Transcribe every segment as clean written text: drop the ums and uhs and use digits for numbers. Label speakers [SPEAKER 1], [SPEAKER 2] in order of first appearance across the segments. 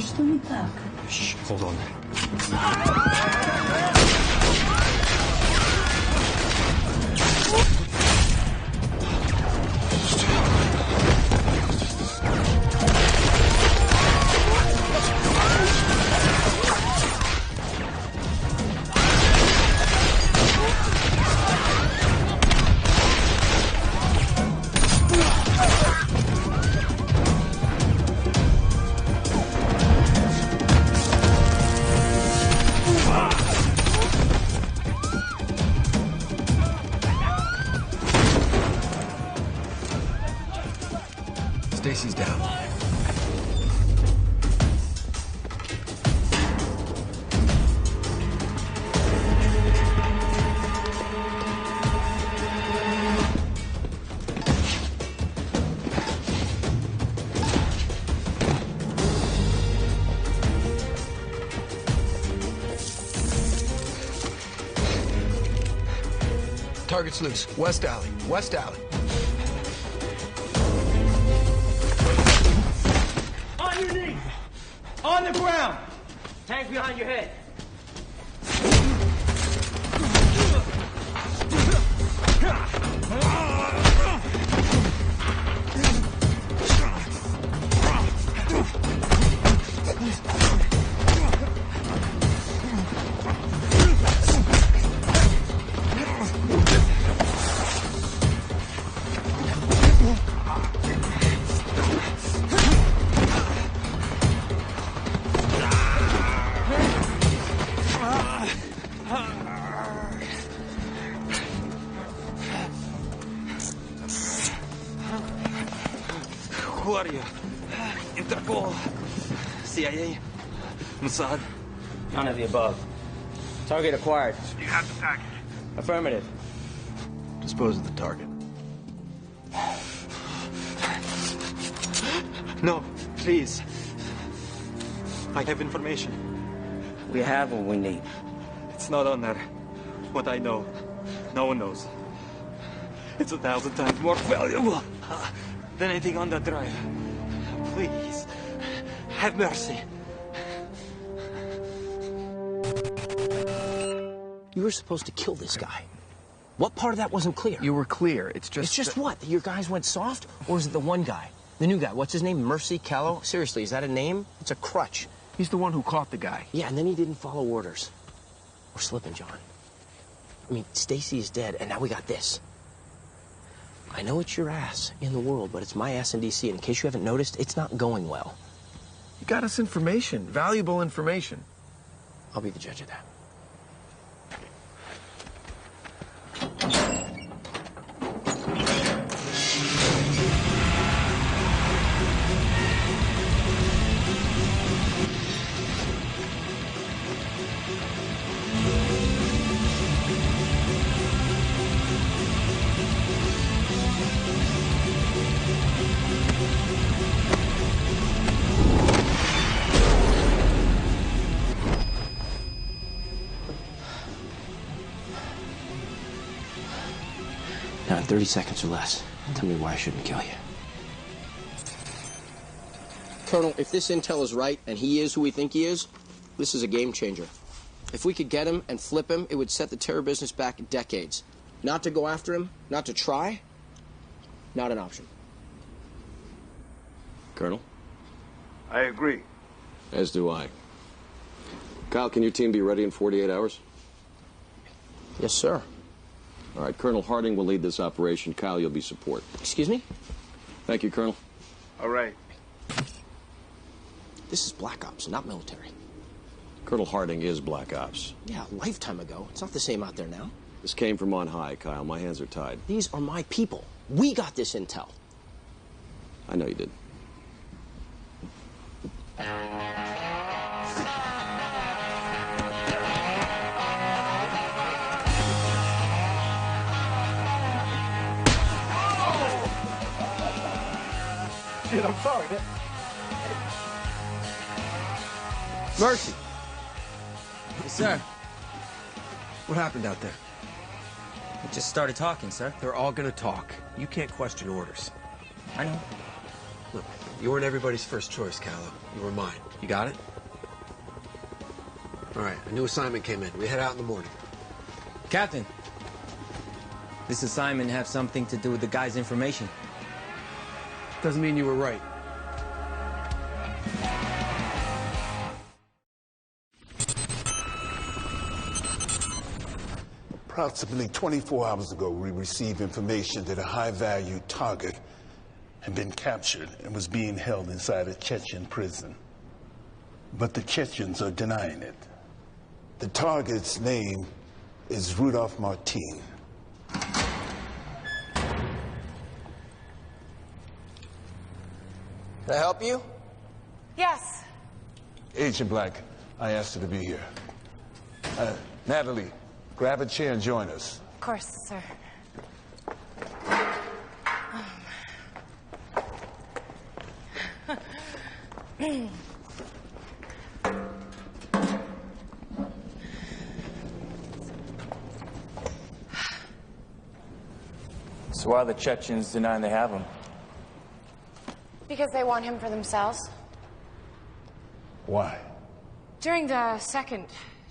[SPEAKER 1] Что не так?
[SPEAKER 2] Shh, hold on. Stacy's down. Target's loose. West alley. West alley.
[SPEAKER 3] On your knees! On the ground! Hands behind your head.
[SPEAKER 2] Who are you? Interpol? CIA? Mossad?
[SPEAKER 3] None of the above. Target acquired.
[SPEAKER 4] You have the package.
[SPEAKER 3] Affirmative.
[SPEAKER 2] Dispose of the target. No, please. I have information.
[SPEAKER 3] We have what we need.
[SPEAKER 2] It's not on there. What I know, no one knows. It's 1,000 times more valuable than anything on that drive. Please, have mercy.
[SPEAKER 5] You were supposed to kill this guy. What part of that wasn't clear?
[SPEAKER 6] You were clear. It's just...
[SPEAKER 5] It's just what? That your guys went soft? Or is it the one guy? The new guy. What's his name? Mercy Callow? Seriously, is that a name? It's a crutch.
[SPEAKER 6] He's the one who caught the guy.
[SPEAKER 5] Yeah, and then he didn't follow orders. We're slipping, John. I mean, Stacy is dead, and now we got this. I know it's your ass in the world, but it's my ass in D.C., and in case you haven't noticed, it's not going well.
[SPEAKER 6] You got us information. Valuable information.
[SPEAKER 5] I'll be the judge of that. Now, in 30 seconds or less, tell me why I shouldn't kill you. Colonel, if this intel is right, and he is who we think he is, this is a game changer. If we could get him and flip him, it would set the terror business back decades. Not to go after him, not to try, not an option.
[SPEAKER 7] Colonel?
[SPEAKER 4] I agree.
[SPEAKER 7] As do I. Kyle, can your team be ready in 48 hours?
[SPEAKER 5] Yes, sir.
[SPEAKER 7] All right, Colonel Harding will lead this operation. Kyle, you'll be support.
[SPEAKER 5] Excuse me?
[SPEAKER 7] Thank you, Colonel.
[SPEAKER 4] All right.
[SPEAKER 5] This is Black Ops, not military.
[SPEAKER 7] Colonel Harding is Black Ops.
[SPEAKER 5] Yeah, a lifetime ago. It's not the same out there now.
[SPEAKER 7] This came from on high, Kyle. My hands are tied.
[SPEAKER 5] These are my people. We got this intel.
[SPEAKER 7] I know you did.
[SPEAKER 4] Get
[SPEAKER 6] I'm sorry.
[SPEAKER 5] Mercy. Yes, sir.
[SPEAKER 6] What happened out there?
[SPEAKER 1] We just started talking, sir.
[SPEAKER 6] They're all gonna talk. You can't question orders.
[SPEAKER 1] I know.
[SPEAKER 6] Look, you weren't everybody's first choice, Callow. You were mine. You got it? All right, a new assignment came in. We head out in the morning.
[SPEAKER 1] Captain, this assignment have something to do with the guy's information.
[SPEAKER 6] Doesn't mean you were right.
[SPEAKER 8] Approximately 24 hours ago, we received information that a high-value target had been captured and was being held inside a Chechen prison. But the Chechens are denying it. The target's name is Rudolph Martin.
[SPEAKER 5] Can I help you?
[SPEAKER 9] Yes.
[SPEAKER 8] Agent Black, I asked her to be here. Natalie, grab a chair and join us.
[SPEAKER 9] Of course, sir.
[SPEAKER 2] So why are the Chechens denying they have him?
[SPEAKER 9] Because they want him for themselves.
[SPEAKER 8] Why?
[SPEAKER 9] During the Second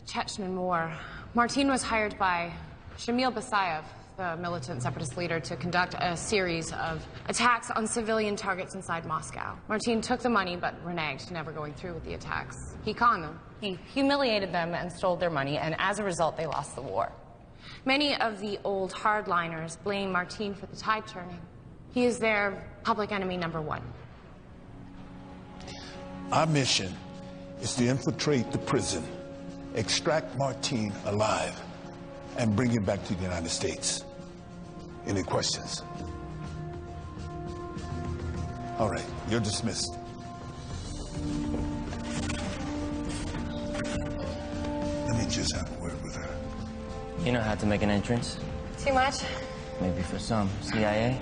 [SPEAKER 9] Chechen War, Martin was hired by Shamil Basayev, the militant separatist leader, to conduct a series of attacks on civilian targets inside Moscow. Martin took the money but reneged, never going through with the attacks. He conned them, he humiliated them and stole their money, and as a result, they lost the war. Many of the old hardliners blame Martin for the tide turning. He is their public enemy #1.
[SPEAKER 8] Our mission is to infiltrate the prison, extract Martin alive, and bring him back to the United States. Any questions? All right, you're dismissed. Let me just have a word with her.
[SPEAKER 1] You know how to make an entrance?
[SPEAKER 9] Too much?
[SPEAKER 1] Maybe for some. CIA?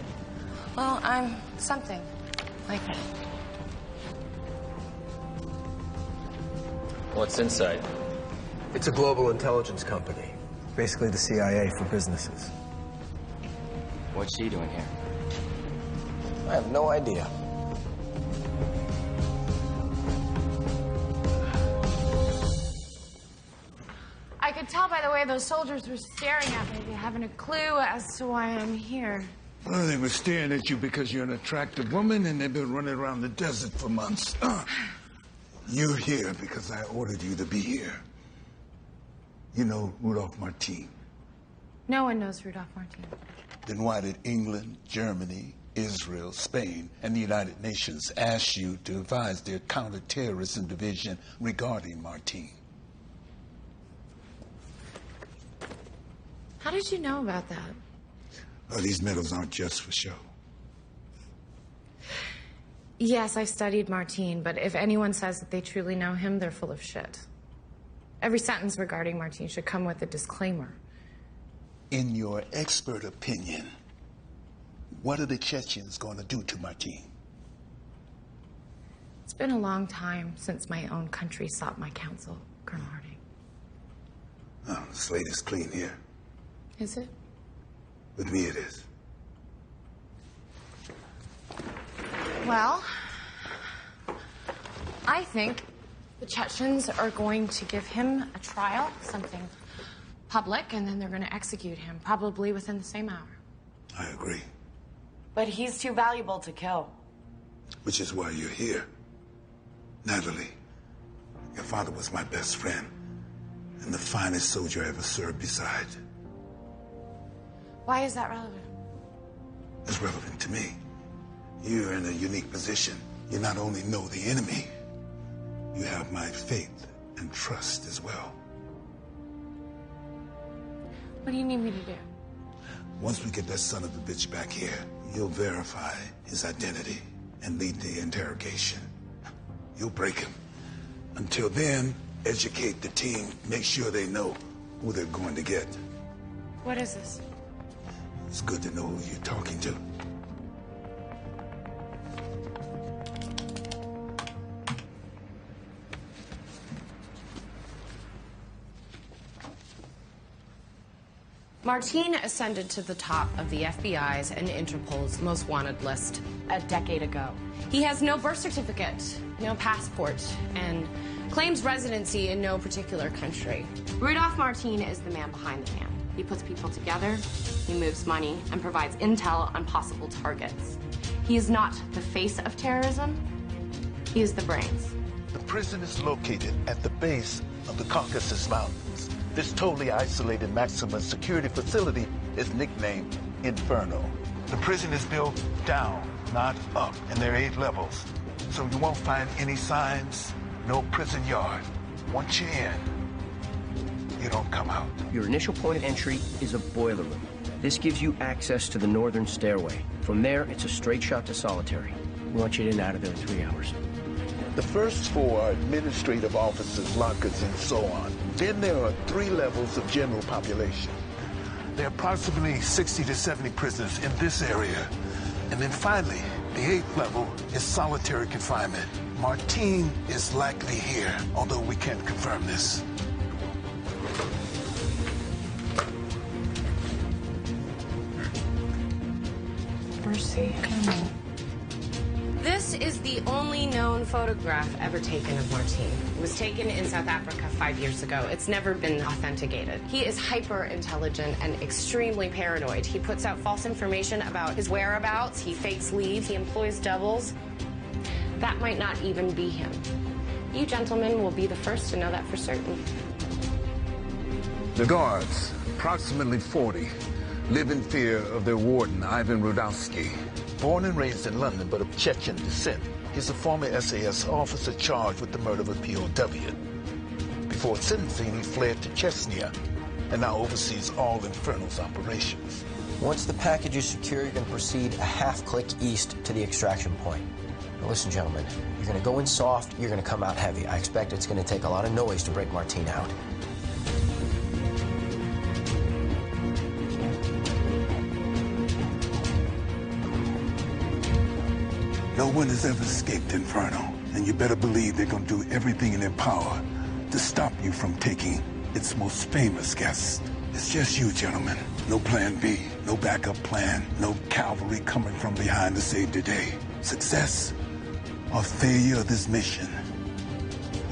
[SPEAKER 9] Well, I'm something like that.
[SPEAKER 2] What's inside?
[SPEAKER 6] It's a global intelligence company. Basically the CIA for businesses.
[SPEAKER 1] What's she doing here?
[SPEAKER 5] I have no idea.
[SPEAKER 9] I could tell by the way those soldiers were staring at me, they haven't a clue as to why I'm here.
[SPEAKER 8] Well, they were staring at you because you're an attractive woman and they've been running around the desert for months. You're here because I ordered you to be here. You know Rudolph Martin.
[SPEAKER 9] No one knows Rudolph Martin.
[SPEAKER 8] Then why did England, Germany, Israel, Spain, and the United Nations ask you to advise their counterterrorism division regarding Martin?
[SPEAKER 9] How did you know about that?
[SPEAKER 8] Well, these medals aren't just for show.
[SPEAKER 9] Yes, I've studied Martin, but if anyone says that they truly know him, they're full of shit. Every sentence regarding Martin should come with a disclaimer.
[SPEAKER 8] In your expert opinion, what are the Chechens going to do to Martin?
[SPEAKER 9] It's been a long time since my own country sought my counsel, Colonel Harding.
[SPEAKER 8] Oh, the slate is clean here.
[SPEAKER 9] Is it?
[SPEAKER 8] With me it is.
[SPEAKER 9] Well, I think the Chechens are going to give him a trial, something public, and then they're going to execute him, probably within the same hour.
[SPEAKER 8] I agree.
[SPEAKER 10] But he's too valuable to kill.
[SPEAKER 8] Which is why you're here. Natalie, your father was my best friend and the finest soldier I ever served beside.
[SPEAKER 9] Why is that relevant?
[SPEAKER 8] It's relevant to me. You're in a unique position. You not only know the enemy, you have my faith and trust as well.
[SPEAKER 9] What do you need me to do?
[SPEAKER 8] Once we get that son of a bitch back here, you'll verify his identity and lead the interrogation. You'll break him. Until then, educate the team. Make sure they know who they're going to get.
[SPEAKER 9] What is this?
[SPEAKER 8] It's good to know who you're talking to.
[SPEAKER 9] Martin ascended to the top of the FBI's and Interpol's most wanted list a decade ago. He has no birth certificate, no passport, and claims residency in no particular country. Rudolph Martin is the man behind the man. He puts people together, he moves money, and provides intel on possible targets. He is not the face of terrorism, he is the brains.
[SPEAKER 8] The prison is located at the base of the Caucasus Mountains. This totally isolated maximum security facility is nicknamed Inferno. The prison is built down, not up, and there are 8 levels. So you won't find any signs, no prison yard. Once you're in, you don't come out.
[SPEAKER 5] Your initial point of entry is a boiler room. This gives you access to the northern stairway. From there, it's a straight shot to solitary. We want you in and out of there in 3 hours.
[SPEAKER 8] The first 4 are administrative officers, lockers, and so on. Then there are 3 levels of general population. There are approximately 60 to 70 prisoners in this area. And then finally, the 8th level is solitary confinement. Martin is likely here, although we can't confirm this.
[SPEAKER 9] Mercy. This is the only known photograph ever taken of Martin. It was taken in South Africa 5 years ago. It's never been authenticated. He is hyper-intelligent and extremely paranoid. He puts out false information about his whereabouts. He fakes leaves. He employs doubles. That might not even be him. You gentlemen will be the first to know that for certain.
[SPEAKER 8] The guards, approximately 40, live in fear of their warden, Ivan Rudowski. Born and raised in London, but of Chechen descent, he's a former SAS officer charged with the murder of a POW. Before sentencing, he fled to Chechnya and now oversees all Inferno's operations.
[SPEAKER 5] Once the package is secure, you're going to proceed a half-click east to the extraction point. Now listen, gentlemen, you're going to go in soft, you're going to come out heavy. I expect it's going to take a lot of noise to break Martin out.
[SPEAKER 8] No one has ever escaped Inferno, and you better believe they're gonna do everything in their power to stop you from taking its most famous guest. It's just you, gentlemen. No plan B, no backup plan, no cavalry coming from behind to save the day. Success or failure of this mission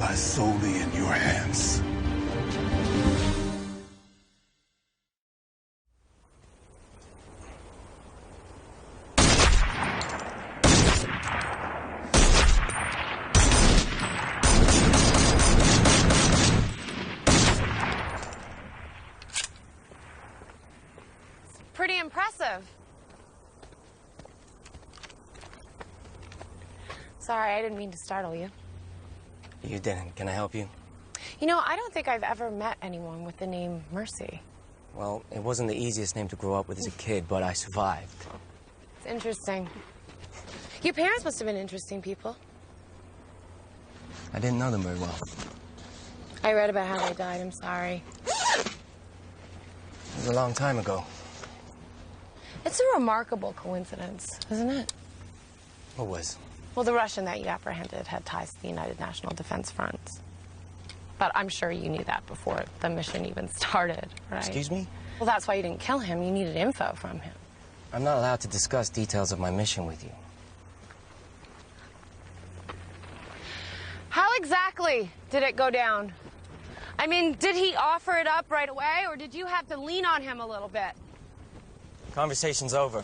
[SPEAKER 8] lies solely in your hands.
[SPEAKER 9] Pretty impressive. Sorry, I didn't mean to startle you.
[SPEAKER 1] You didn't. Can I help you?
[SPEAKER 9] You know, I don't think I've ever met anyone with the name Mercy.
[SPEAKER 1] Well, it wasn't the easiest name to grow up with as a kid, but I survived.
[SPEAKER 9] It's interesting. Your parents must have been interesting people.
[SPEAKER 1] I didn't know them very well.
[SPEAKER 9] I read about how they died. I'm sorry.
[SPEAKER 1] It was a long time ago.
[SPEAKER 9] It's a remarkable coincidence, isn't it?
[SPEAKER 1] What was?
[SPEAKER 9] Well, the Russian that you apprehended had ties to the United National Defense Front. But I'm sure you knew that before the mission even started, right?
[SPEAKER 1] Excuse me?
[SPEAKER 9] Well, that's why you didn't kill him. You needed info from him.
[SPEAKER 1] I'm not allowed to discuss details of my mission with you.
[SPEAKER 9] How exactly did it go down? I mean, did he offer it up right away, or did you have to lean on him a little bit?
[SPEAKER 1] Conversation's over.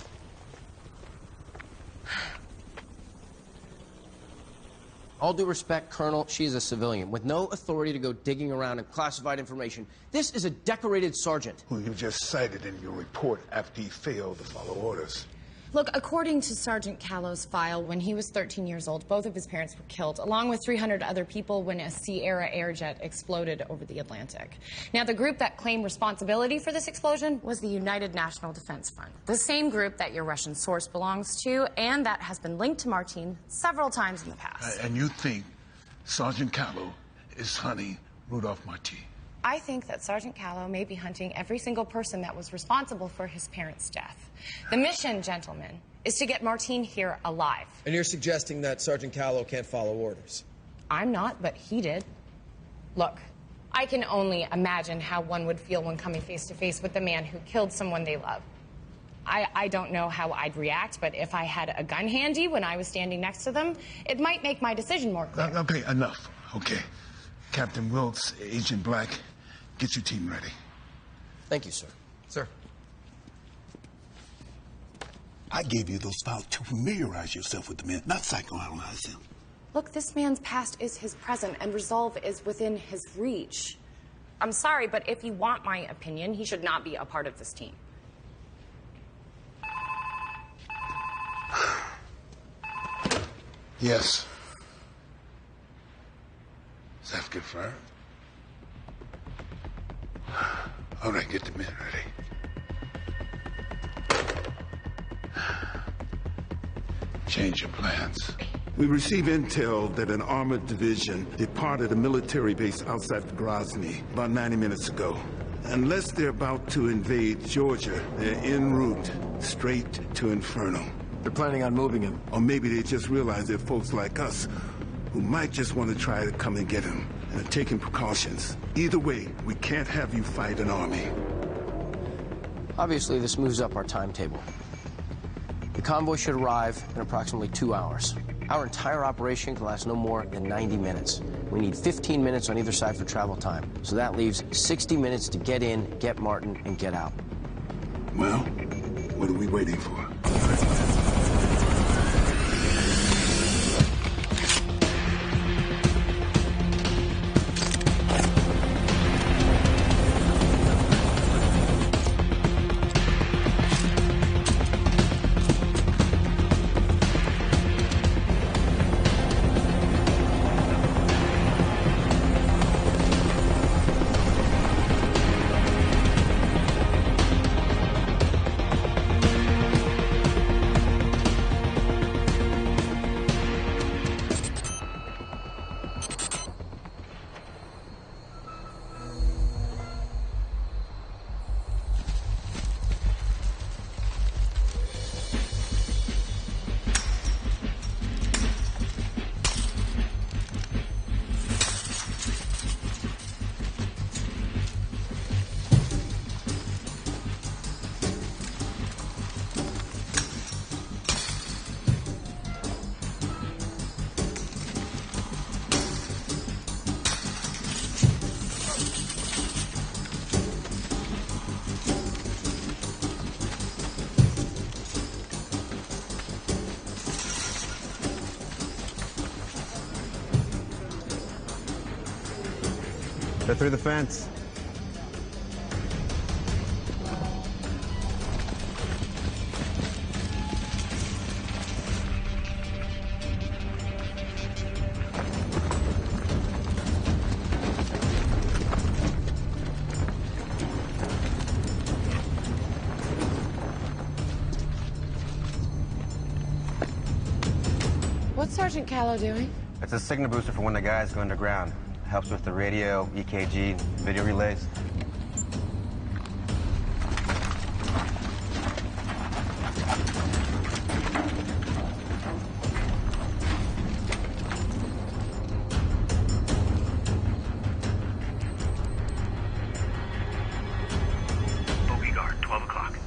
[SPEAKER 5] All due respect, Colonel, she's a civilian with no authority to go digging around in classified information. This is a decorated sergeant.
[SPEAKER 8] Who you just cited in your report after he failed to follow orders.
[SPEAKER 9] Look, according to Sergeant Callow's file, when he was 13 years old, both of his parents were killed, along with 300 other people when a Sierra airjet exploded over the Atlantic. Now, the group that claimed responsibility for this explosion was the United National Defense Front, the same group that your Russian source belongs to, and that has been linked to Martin several times in the past.
[SPEAKER 8] And you think Sergeant Callow is hunting Rudolph Martin?
[SPEAKER 9] I think that Sergeant Callow may be hunting every single person that was responsible for his parents' death. The mission, gentlemen, is to get Martin here alive.
[SPEAKER 6] And you're suggesting that Sergeant Callow can't follow orders?
[SPEAKER 9] I'm not, but he did. Look, I can only imagine how one would feel when coming face to face with the man who killed someone they love. I don't know how I'd react, but if I had a gun handy when I was standing next to them, it might make my decision more clear.
[SPEAKER 8] Okay, enough. Okay. Captain Wilkes, Agent Black, get your team ready.
[SPEAKER 5] Thank you, sir.
[SPEAKER 6] Sir.
[SPEAKER 8] I gave you those files to familiarize yourself with the man, not psychoanalyze him.
[SPEAKER 9] Look, this man's past is his present, and resolve is within his reach. I'm sorry, but if you want my opinion, he should not be a part of this team.
[SPEAKER 8] Yes. Is that confirmed? All right, get the men ready. Change your plans. We receive intel that an armored division departed a military base outside of Grozny about 90 minutes ago. Unless they're about to invade Georgia, they're en route straight to Inferno.
[SPEAKER 6] They're planning on moving him.
[SPEAKER 8] Or maybe they just realize there are folks like us who might just want to try to come and get him and are taking precautions. Either way, we can't have you fight an army.
[SPEAKER 5] Obviously, this moves up our timetable. The convoy should arrive in approximately 2 hours. Our entire operation can last no more than 90 minutes. We need 15 minutes on either side for travel time. So that leaves 60 minutes to get in, get Martin, and get out.
[SPEAKER 8] Well, what are we waiting for?
[SPEAKER 6] They're through the fence.
[SPEAKER 9] What's Sergeant Callow doing?
[SPEAKER 6] It's a signal booster for when the guys go underground. Helps with the radio, EKG, video relays.
[SPEAKER 4] Bogey guard, 12 o'clock.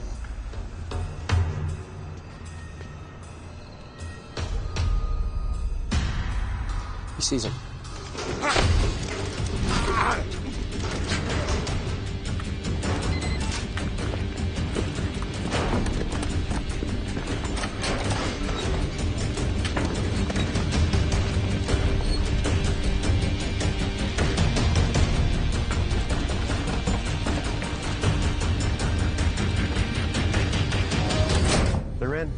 [SPEAKER 5] He sees him.
[SPEAKER 6] They're in.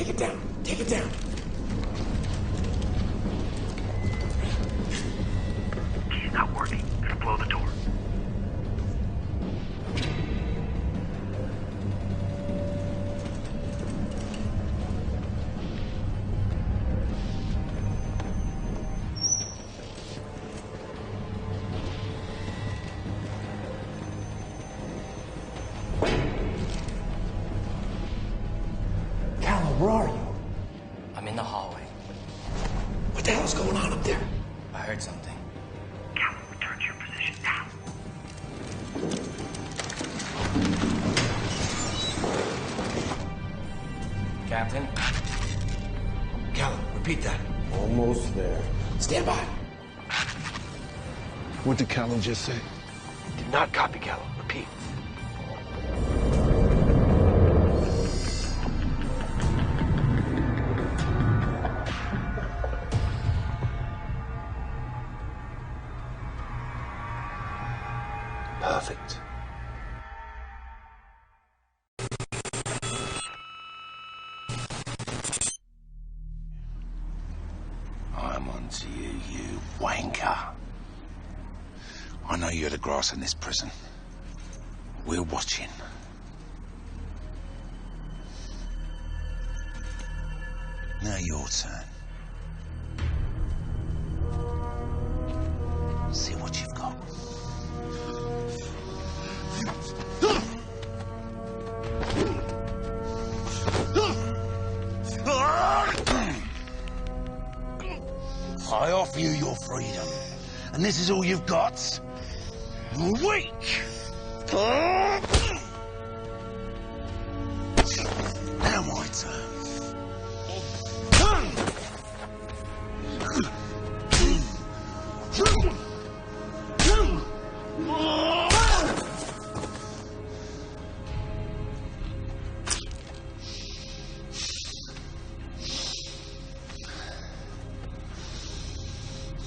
[SPEAKER 11] Take it down. Take it down.
[SPEAKER 4] Key's not working. Gonna blow the door.
[SPEAKER 11] Where are you?
[SPEAKER 12] I'm in the hallway.
[SPEAKER 11] What the hell's going on up there?
[SPEAKER 12] I heard something.
[SPEAKER 4] Callum, return to your position now.
[SPEAKER 12] Captain?
[SPEAKER 11] Callum, repeat that.
[SPEAKER 8] Almost there.
[SPEAKER 11] Stand by.
[SPEAKER 8] What did Callum just say?
[SPEAKER 11] Did not copy, Callum. Repeat. Perfect.
[SPEAKER 13] I'm on to you, you wanker. I know you're the grass in this prison. We're watching. Now your turn. See what you've got. I offer you your freedom, and this is all you've got. Weak! Now my turn.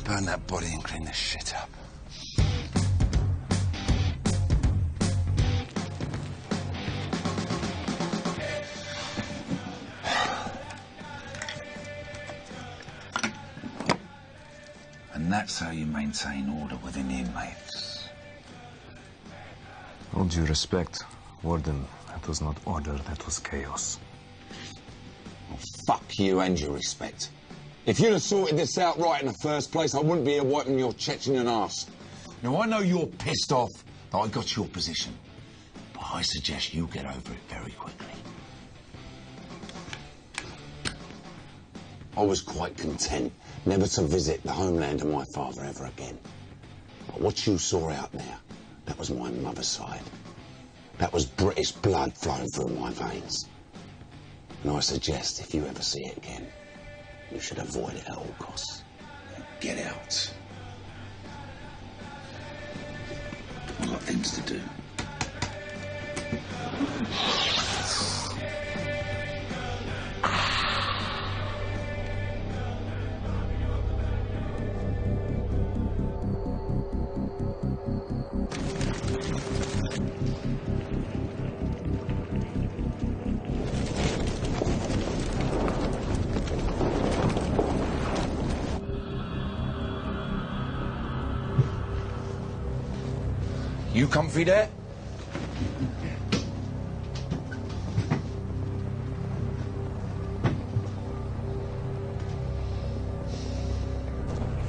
[SPEAKER 13] Burn that body and clean this shit up. And that's how you maintain order within the inmates.
[SPEAKER 14] All due respect, Warden, that was not order, that was chaos.
[SPEAKER 15] Well, fuck you and your respect. If you'd have sorted this out right in the first place, I wouldn't be here wiping your Chechen ass.
[SPEAKER 13] Now, I know you're pissed off that I got your position, but I suggest you get over it very quickly.
[SPEAKER 15] I was quite content never to visit the homeland of my father ever again. But what you saw out there, that was my mother's side. That was British blood flowing through my veins. And I suggest if you ever see it again, you should avoid it at all costs.
[SPEAKER 13] Get out. I've got things to do. You comfy there?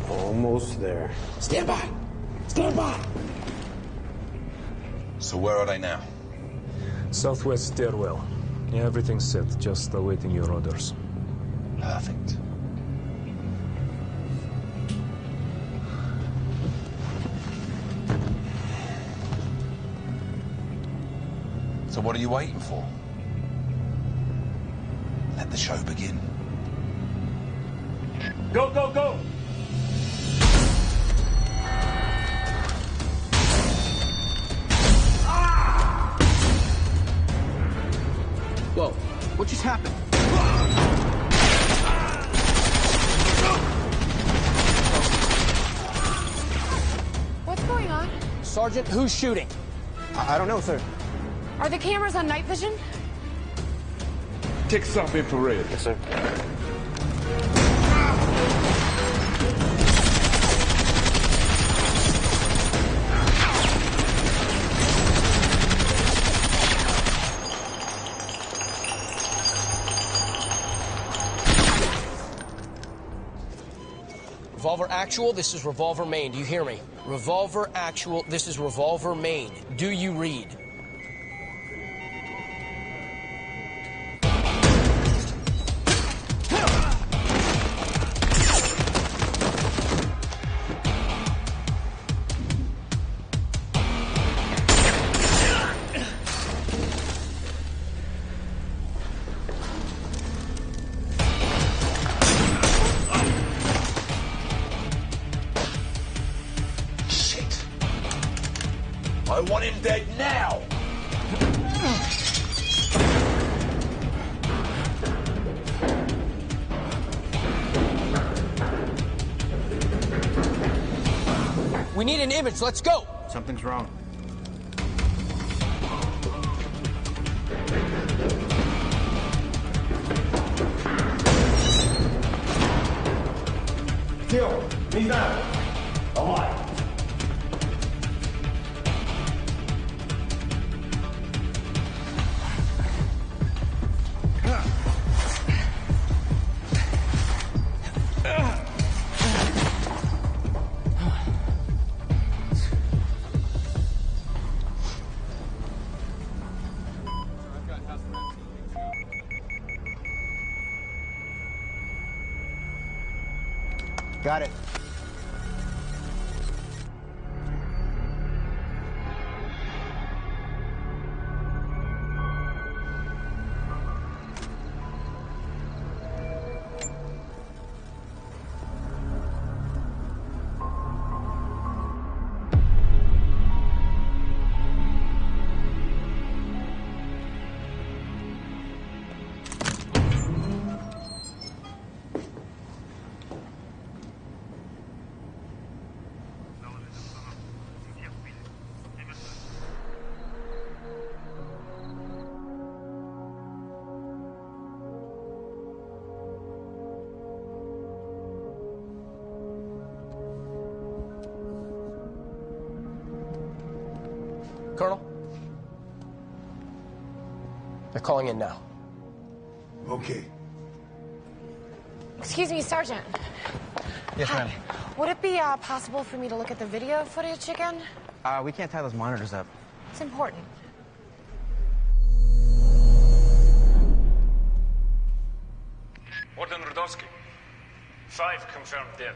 [SPEAKER 8] Almost there.
[SPEAKER 11] Stand by. Stand by.
[SPEAKER 13] So where are they now?
[SPEAKER 14] Southwest stairwell. Yeah, everything's set, just awaiting your orders.
[SPEAKER 13] Perfect. So what are you waiting for? Let the show begin.
[SPEAKER 3] Go, go, go!
[SPEAKER 5] Whoa, what just happened?
[SPEAKER 9] What's going on?
[SPEAKER 5] Sergeant, who's shooting? I don't know, sir.
[SPEAKER 9] Are the cameras on night vision?
[SPEAKER 8] Take us off infrared.
[SPEAKER 7] Yes, sir.
[SPEAKER 5] Revolver Actual, this is Revolver Main. Do you hear me? Revolver Actual, this is Revolver Main. Do you read?
[SPEAKER 13] I want him dead now!
[SPEAKER 5] We need an image, let's go!
[SPEAKER 6] Something's wrong.
[SPEAKER 3] Kill. He's down. Alive.
[SPEAKER 6] Got it.
[SPEAKER 5] Colonel? They're calling in now.
[SPEAKER 8] Okay.
[SPEAKER 9] Excuse me, Sergeant.
[SPEAKER 6] Yes, ma'am.
[SPEAKER 9] Would it be possible for me to look at the video footage again?
[SPEAKER 6] We can't tie those monitors up.
[SPEAKER 9] It's important.
[SPEAKER 14] Warden Rudowski. 5 confirmed dead.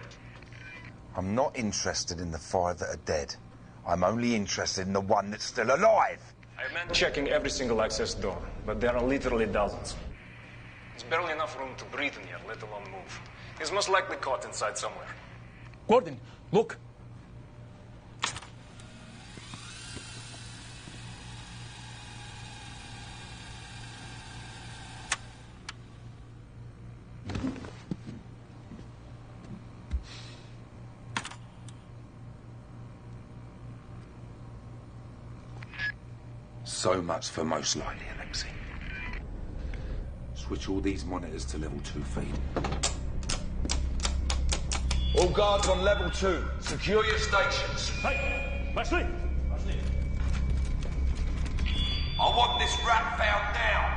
[SPEAKER 13] I'm not interested in the 5 that are dead. I'm only interested in the one that's still alive.
[SPEAKER 14] I have men checking every single access door, but there are literally dozens. There's barely enough room to breathe in here, let alone move. He's most likely caught inside somewhere.
[SPEAKER 5] Gordon, look.
[SPEAKER 13] So much for most likely, Alexei. Switch all these monitors to level 2 feed. All guards on level 2. Secure your stations.
[SPEAKER 14] Hey, Leslie!
[SPEAKER 13] I want this rat found now.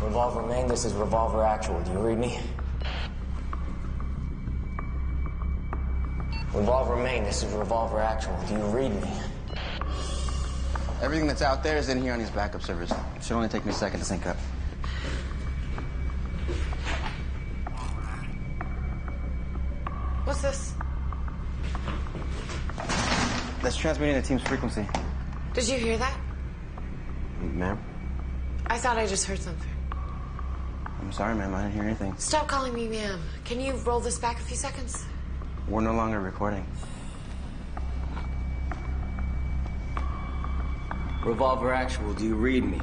[SPEAKER 12] Revolver Main, this is Revolver Actual. Do you read me? Revolver Main, this is Revolver Actual. Do you read me?
[SPEAKER 6] Everything that's out there is in here on these backup servers. It should only take me a second to sync up.
[SPEAKER 9] What's this?
[SPEAKER 6] That's transmitting the team's frequency.
[SPEAKER 9] Did you hear that?
[SPEAKER 6] Ma'am?
[SPEAKER 9] I thought I just heard something.
[SPEAKER 6] I'm sorry, ma'am. I didn't hear anything.
[SPEAKER 9] Stop calling me ma'am. Can you roll this back a few seconds?
[SPEAKER 6] We're no longer recording.
[SPEAKER 12] Revolver Actual, do you read me?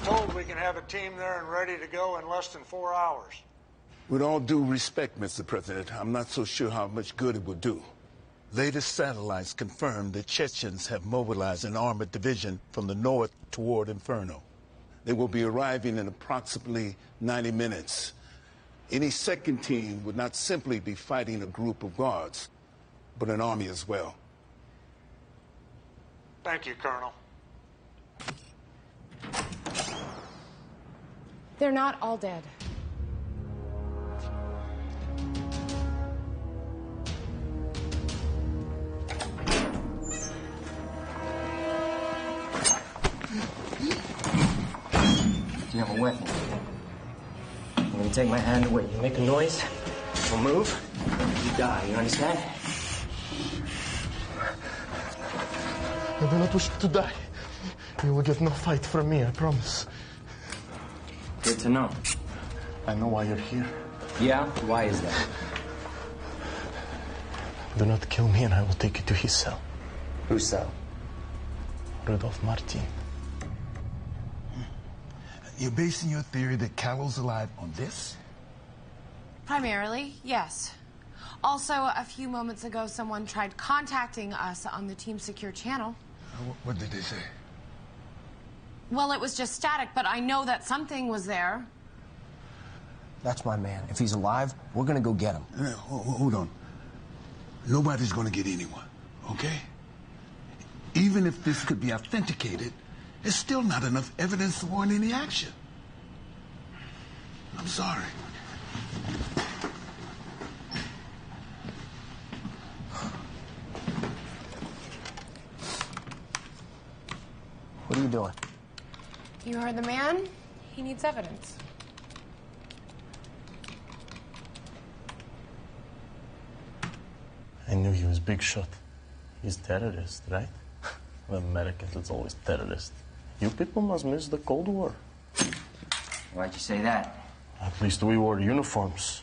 [SPEAKER 16] told we can have a team there and ready to go in less than 4 hours.
[SPEAKER 8] With all due respect, Mr. President, I'm not so sure how much good it will do. Latest satellites confirm that Chechens have mobilized an armored division from the north toward Inferno. They will be arriving in approximately 90 minutes. Any second team would not simply be fighting a group of guards, but an army as well.
[SPEAKER 16] Thank you, Colonel.
[SPEAKER 9] They're not all dead.
[SPEAKER 12] Do you have a weapon? I'm gonna take my hand away. You make a noise, we'll move, you die, you understand?
[SPEAKER 17] I do not wish to die. You will get no fight from me, I promise.
[SPEAKER 12] Good to know.
[SPEAKER 17] I know why you're here.
[SPEAKER 12] Yeah? Why is that?
[SPEAKER 17] Do not kill me and I will take you to his cell.
[SPEAKER 12] Whose cell?
[SPEAKER 17] Rudolph Martin.
[SPEAKER 8] You're basing your theory that Callow's alive on this?
[SPEAKER 9] Primarily, yes. Also, a few moments ago, someone tried contacting us on the Team Secure channel.
[SPEAKER 8] What did they say?
[SPEAKER 9] Well, it was just static, but I know that something was there.
[SPEAKER 5] That's my man. If he's alive, we're gonna go get him.
[SPEAKER 8] Hold on. Nobody's gonna get anyone, okay? Even if this could be authenticated, there's still not enough evidence to warrant any action. I'm sorry.
[SPEAKER 5] What are you doing?
[SPEAKER 9] You heard the man? He needs evidence.
[SPEAKER 17] I knew he was big shot. He's terrorist, right? The Americans, it's always terrorist. You people must miss the Cold War.
[SPEAKER 12] Why'd you say that?
[SPEAKER 17] At least we wore uniforms.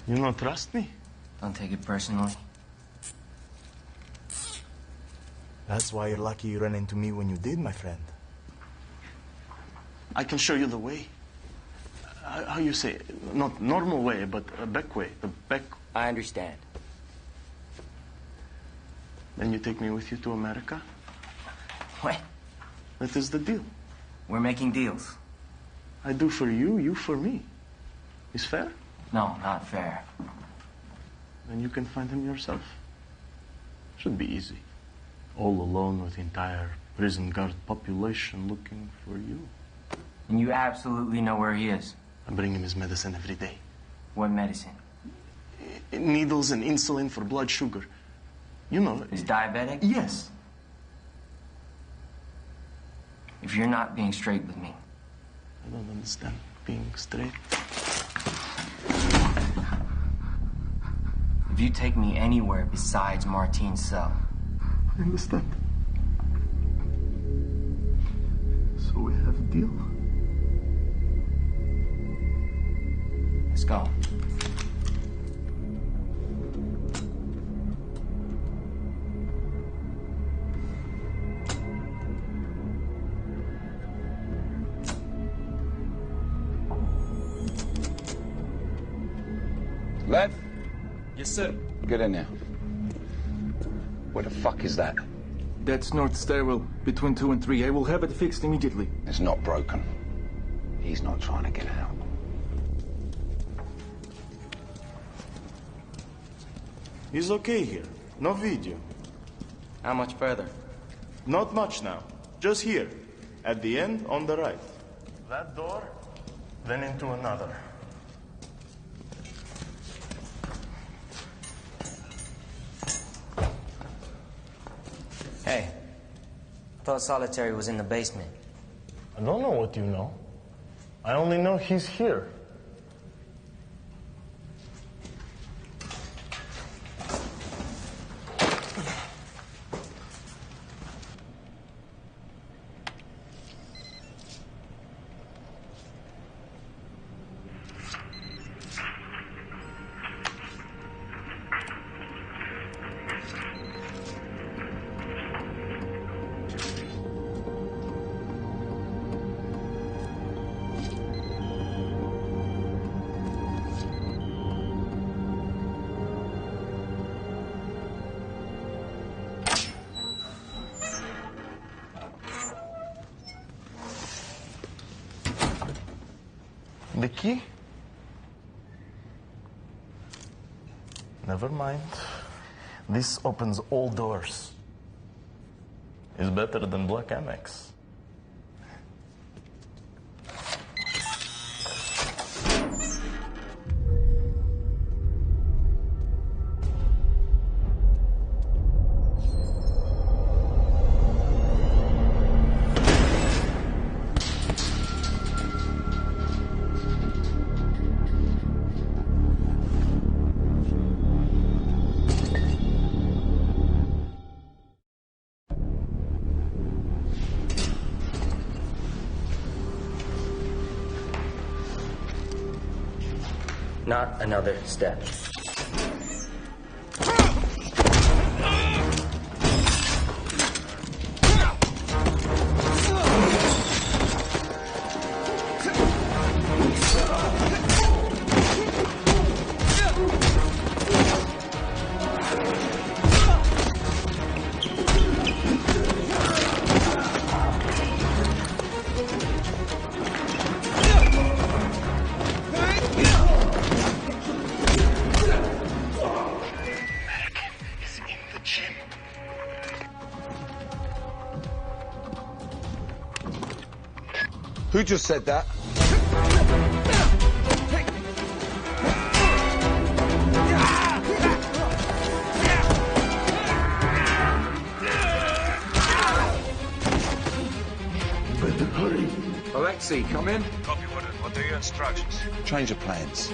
[SPEAKER 17] You don't trust me?
[SPEAKER 12] Don't take it personally.
[SPEAKER 17] That's why you're lucky you ran into me when you did, my friend. I can show you the way. How you say it? Not normal way, but a back way. The back.
[SPEAKER 12] I understand.
[SPEAKER 17] Then you take me with you to America?
[SPEAKER 12] What?
[SPEAKER 17] That is the deal.
[SPEAKER 12] We're making deals.
[SPEAKER 17] I do for you, you for me. Is fair?
[SPEAKER 12] No, not fair.
[SPEAKER 17] Then you can find him yourself. Should be easy. All alone with the entire prison guard population looking for you.
[SPEAKER 12] And you absolutely know where he is?
[SPEAKER 17] I bring him his medicine every day.
[SPEAKER 12] What medicine?
[SPEAKER 17] Needles and insulin for blood sugar. You know.
[SPEAKER 12] He's diabetic?
[SPEAKER 17] Yes.
[SPEAKER 12] If you're not being straight with me.
[SPEAKER 17] I don't understand being straight.
[SPEAKER 12] If you take me anywhere besides Martin's cell.
[SPEAKER 17] I understand. So we have a deal.
[SPEAKER 12] Let's go.
[SPEAKER 13] Lev?
[SPEAKER 14] Yes, sir.
[SPEAKER 13] Get in there. Where the fuck is that?
[SPEAKER 2] That's north stairwell, between 2 and 3. I will have it fixed immediately.
[SPEAKER 13] It's not broken. He's not trying to get out.
[SPEAKER 17] He's okay here. No video.
[SPEAKER 12] How much further?
[SPEAKER 17] Not much now. Just here. At the end, on the right. That door, then into another.
[SPEAKER 12] Hey, I thought solitary was in the basement.
[SPEAKER 17] I don't know what you know. I only know he's here. The key? Never mind. This opens all doors. It's better than Black Amex.
[SPEAKER 12] Not another step.
[SPEAKER 15] Who just said that?
[SPEAKER 11] Hurry.
[SPEAKER 15] Alexei, come in.
[SPEAKER 13] Copy, what are your instructions?
[SPEAKER 15] Change of plans.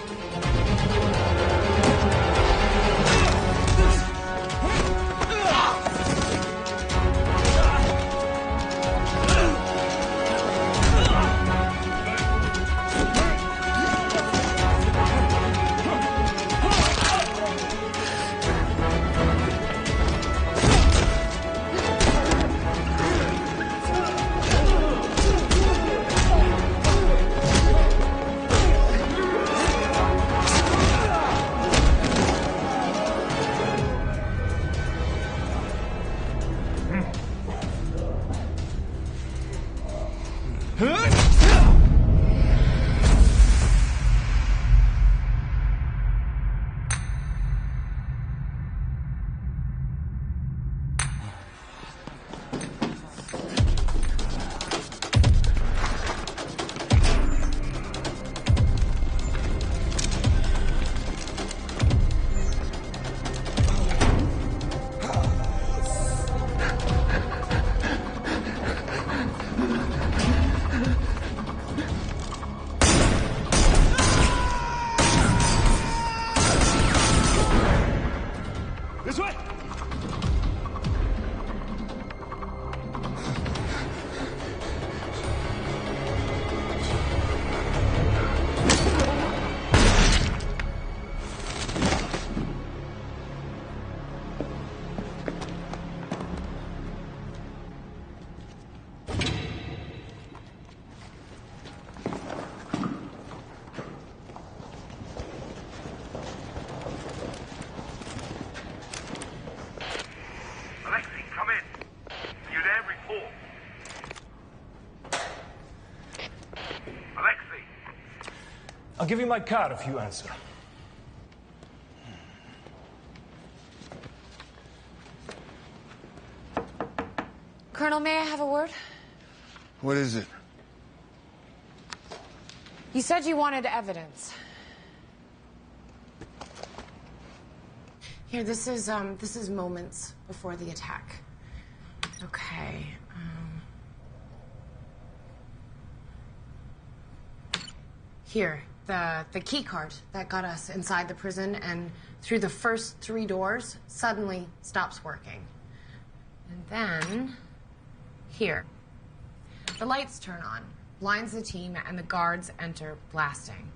[SPEAKER 3] This way! I'll give you my card if you answer.
[SPEAKER 9] Colonel, may I have a word?
[SPEAKER 8] What is it?
[SPEAKER 9] You said you wanted evidence. Here, this is moments before the attack. Okay. Here, the key card that got us inside the prison and through the first 3 doors suddenly stops working. And then, here, the lights turn on, blinds the team, and the guards enter blasting.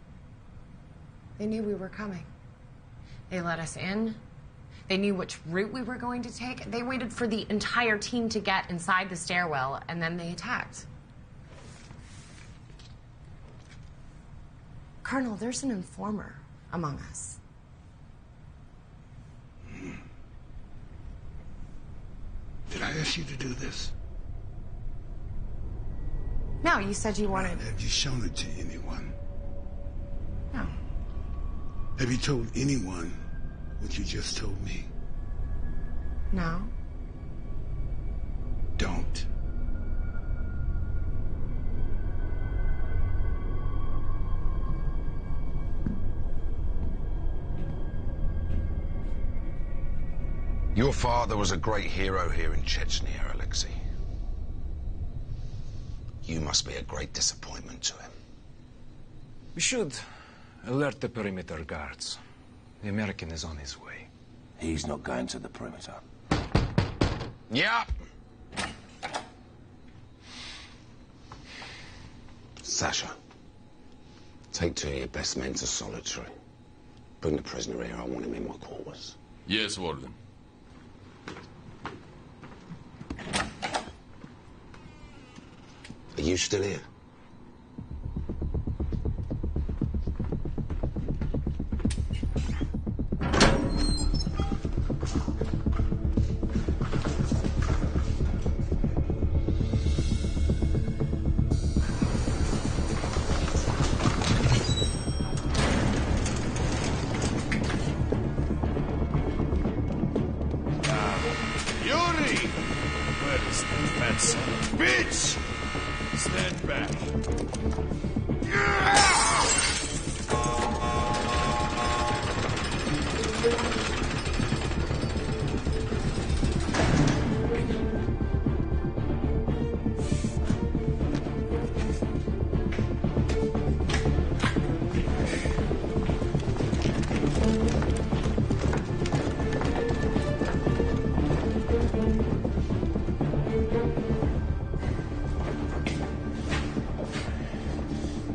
[SPEAKER 9] They knew we were coming. They let us in. They knew which route we were going to take. They waited for the entire team to get inside the stairwell, and then they attacked. Colonel, there's an informer among us.
[SPEAKER 8] Did I ask you to do this?
[SPEAKER 9] No, you said you wanted...
[SPEAKER 8] Have you shown it to anyone? Have you told anyone what you just told me?
[SPEAKER 9] No.
[SPEAKER 8] Don't.
[SPEAKER 15] Your father was a great hero here in Chechnya, Alexei. You must be a great disappointment to him.
[SPEAKER 14] We should alert the perimeter guards. The American is on his way.
[SPEAKER 13] He's not going to the perimeter.
[SPEAKER 15] Yeah. Sasha, take 2 of your best men to solitary. Bring the prisoner here. I want him in my quarters.
[SPEAKER 18] Yes, Warden.
[SPEAKER 15] Are you still here?
[SPEAKER 18] Yuri! Where is that fat son of a bitch? Stand back.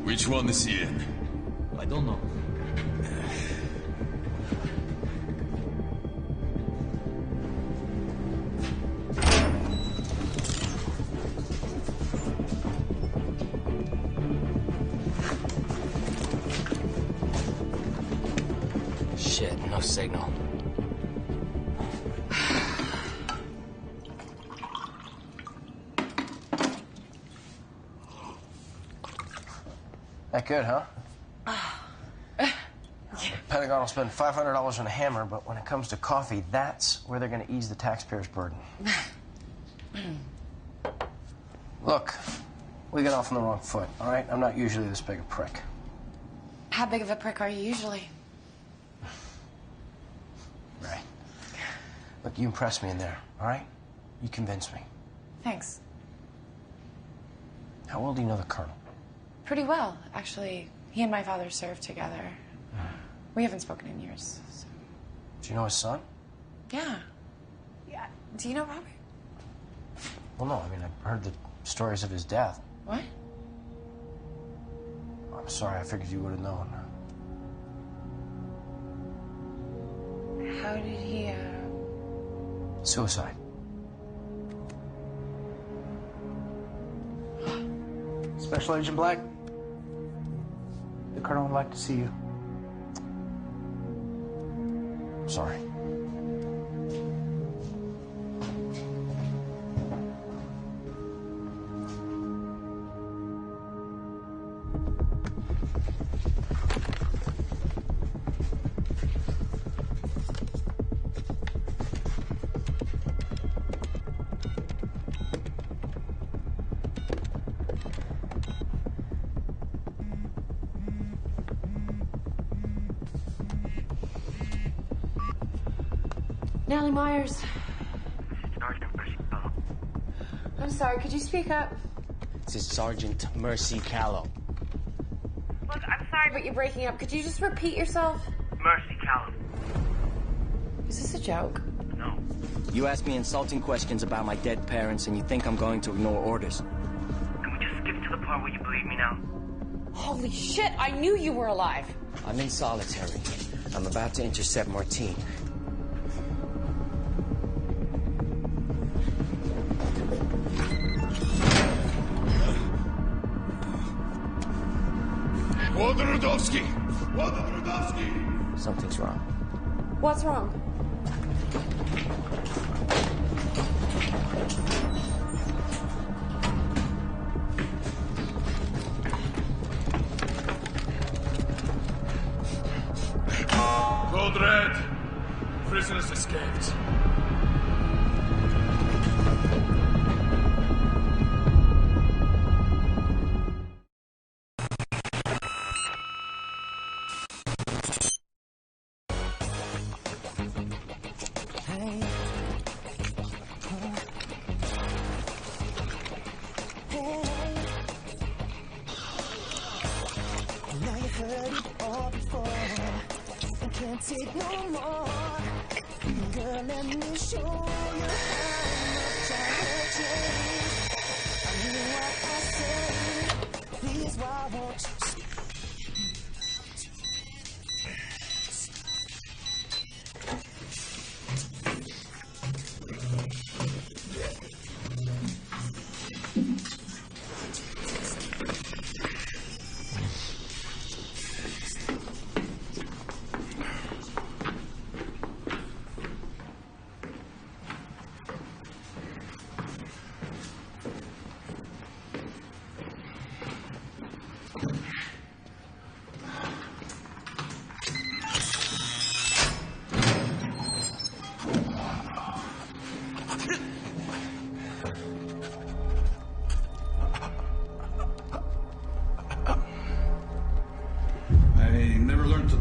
[SPEAKER 18] Which one is he in?
[SPEAKER 2] I don't know.
[SPEAKER 12] Shit, no signal.
[SPEAKER 5] That good, huh? Pentagon will spend $500 on a hammer, but when it comes to coffee, that's where they're going to ease the taxpayers' burden. Look, we got off on the wrong foot, all right? I'm not usually this big a prick.
[SPEAKER 9] How big of a prick are you usually?
[SPEAKER 5] Right. Look, you impressed me in there, all right? You convinced me.
[SPEAKER 9] Thanks.
[SPEAKER 5] How well do you know the Colonel?
[SPEAKER 9] Pretty well, actually. He and my father served together. We haven't spoken in years. So.
[SPEAKER 5] Do you know his son?
[SPEAKER 9] Yeah. Yeah. Do you know Robert?
[SPEAKER 5] Well, no, I mean, I've heard the stories of his death.
[SPEAKER 9] What?
[SPEAKER 5] I'm sorry, I figured you would have known.
[SPEAKER 9] How did he,
[SPEAKER 5] Suicide.
[SPEAKER 19] Special Agent Black, the Colonel would like to see you.
[SPEAKER 5] Sorry.
[SPEAKER 9] Nellie Myers.
[SPEAKER 4] Sergeant Mercy Callow.
[SPEAKER 9] I'm sorry, could you speak up?
[SPEAKER 12] This is Sergeant Mercy Callow.
[SPEAKER 9] Look, I'm sorry, but you're breaking up. Could you just repeat yourself?
[SPEAKER 4] Mercy Callow.
[SPEAKER 9] Is this a joke?
[SPEAKER 4] No.
[SPEAKER 12] You ask me insulting questions about my dead parents, and you think I'm going to ignore orders.
[SPEAKER 4] Can we just skip to the part where you believe me now?
[SPEAKER 9] Holy shit, I knew you were alive.
[SPEAKER 12] I'm in solitary. I'm about to intercept Martine.
[SPEAKER 18] Warden Rudovsky! Warden Rudovsky!
[SPEAKER 12] Something's wrong.
[SPEAKER 9] What's wrong?
[SPEAKER 18] Prisoners escaped.
[SPEAKER 20] Take no more, girl. Let me show you how much I hurt you. I mean what I say. Please, why won't you see?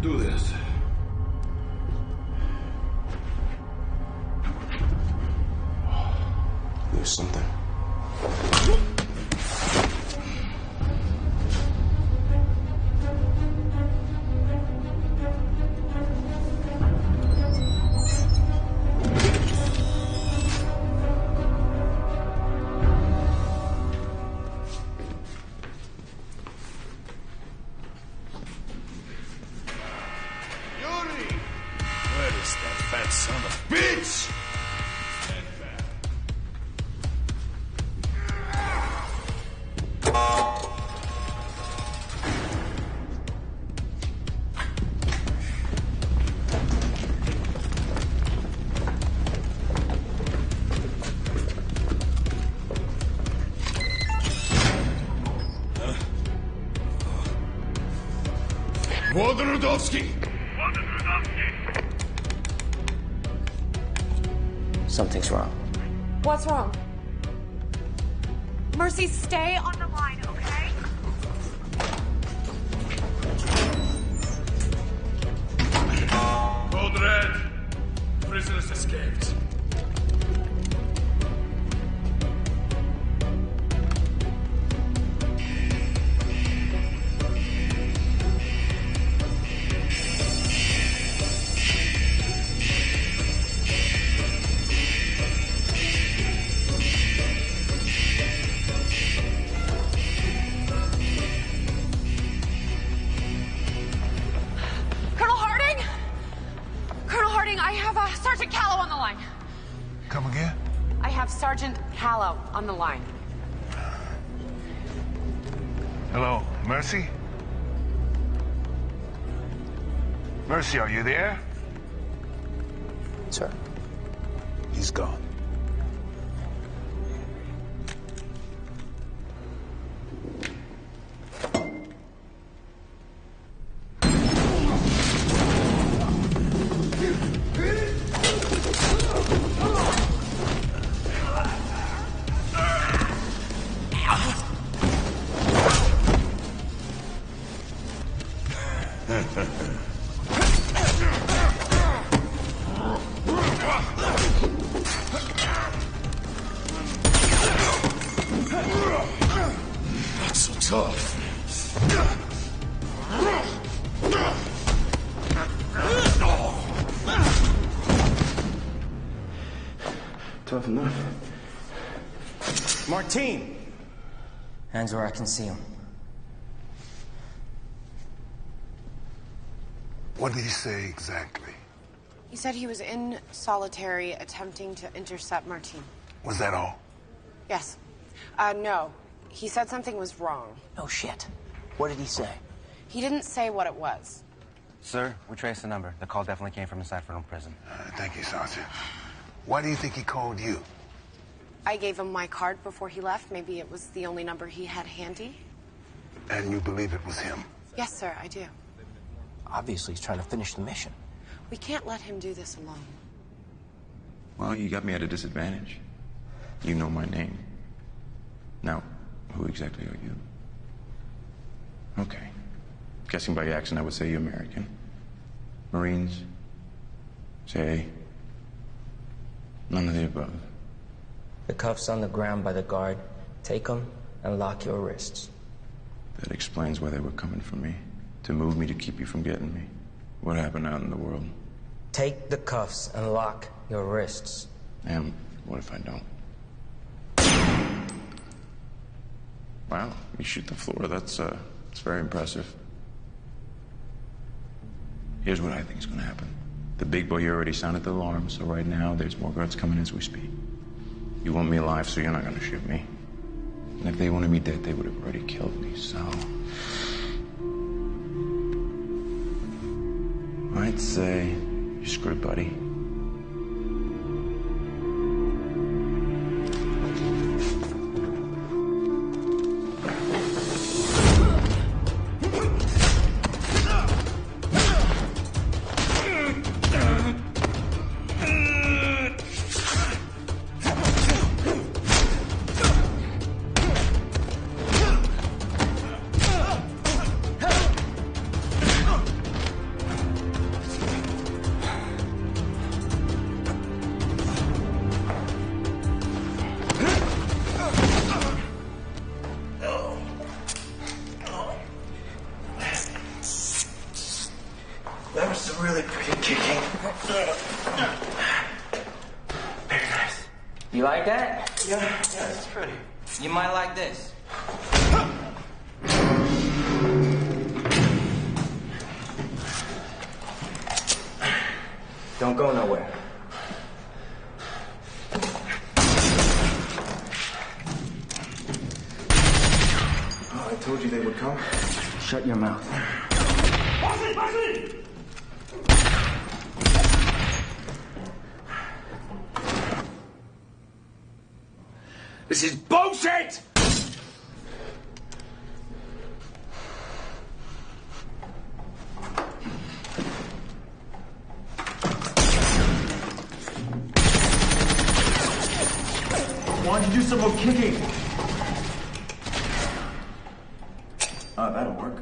[SPEAKER 18] Do this.
[SPEAKER 5] There's something.
[SPEAKER 18] Son of a bitch! Wodorowski!
[SPEAKER 12] Something's wrong.
[SPEAKER 9] What's wrong? Mercy, stay on the line, okay?
[SPEAKER 18] Code Red. Prisoners escaped.
[SPEAKER 9] Sergeant Callow on the line.
[SPEAKER 8] Come again?
[SPEAKER 9] I have Sergeant Callow on the line.
[SPEAKER 8] Hello, Mercy? Mercy, are you there?
[SPEAKER 5] Sir.
[SPEAKER 8] He's gone.
[SPEAKER 18] Not so tough.
[SPEAKER 12] Tough enough.
[SPEAKER 1] Martine!
[SPEAKER 12] Hands where I can see him.
[SPEAKER 8] What did he say exactly?
[SPEAKER 9] He said he was in solitary attempting to intercept Martine.
[SPEAKER 8] Was that all?
[SPEAKER 9] Yes. No. He said something was wrong.
[SPEAKER 5] No shit. What did he say?
[SPEAKER 9] He didn't say what it was.
[SPEAKER 6] Sir, we traced the number. The call definitely came from inside Federal Prison.
[SPEAKER 8] Thank you, Sergeant. Why do you think he called you?
[SPEAKER 9] I gave him my card before he left. Maybe it was the only number he had handy.
[SPEAKER 8] And you believe it was him?
[SPEAKER 9] Yes, sir, I do.
[SPEAKER 5] Obviously, he's trying to finish the mission.
[SPEAKER 9] We can't let him do this alone.
[SPEAKER 21] Well, you got me at a disadvantage. You know my name. Now, who exactly are you? Okay. Guessing by your accent, I would say you're American. Marines? CIA? None of the above.
[SPEAKER 12] The cuffs on the ground by the guard. Take them and lock your wrists.
[SPEAKER 21] That explains why they were coming for me. To move me to keep you from getting me. What happened out in the world?
[SPEAKER 12] Take the cuffs and lock your wrists.
[SPEAKER 21] And what if I don't? Wow, you shoot the floor. That's very impressive. Here's what I think is gonna happen. The big boy already sounded the alarm, so right now there's more guards coming as we speak. You want me alive, so you're not gonna shoot me. And if they wanted me dead, they would have already killed me, so... I'd say you're screwed, buddy.
[SPEAKER 12] That was some really pretty kicking. Very nice. You like that?
[SPEAKER 21] Yeah, it's pretty.
[SPEAKER 12] You might like this. Don't go nowhere.
[SPEAKER 21] Oh, I told you they would come.
[SPEAKER 12] Shut your mouth.
[SPEAKER 18] This is bullshit!
[SPEAKER 17] Why don't you do some more kicking? Oh, that'll work.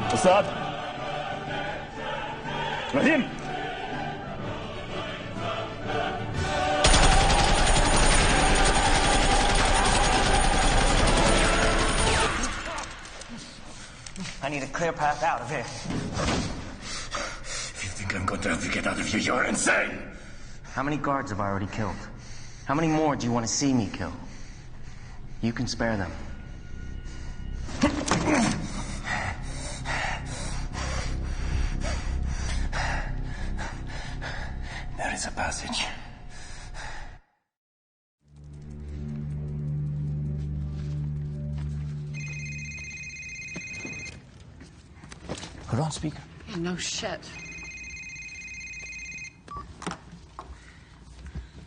[SPEAKER 18] Assad? Rahim?
[SPEAKER 12] I need a clear path out of here.
[SPEAKER 18] If you think I'm going to help you get out of here, you're insane!
[SPEAKER 12] How many guards have I already killed? How many more do you want to see me kill? You can spare them.
[SPEAKER 18] There is a passage.
[SPEAKER 1] Put on speaker.
[SPEAKER 9] Yeah, no shit.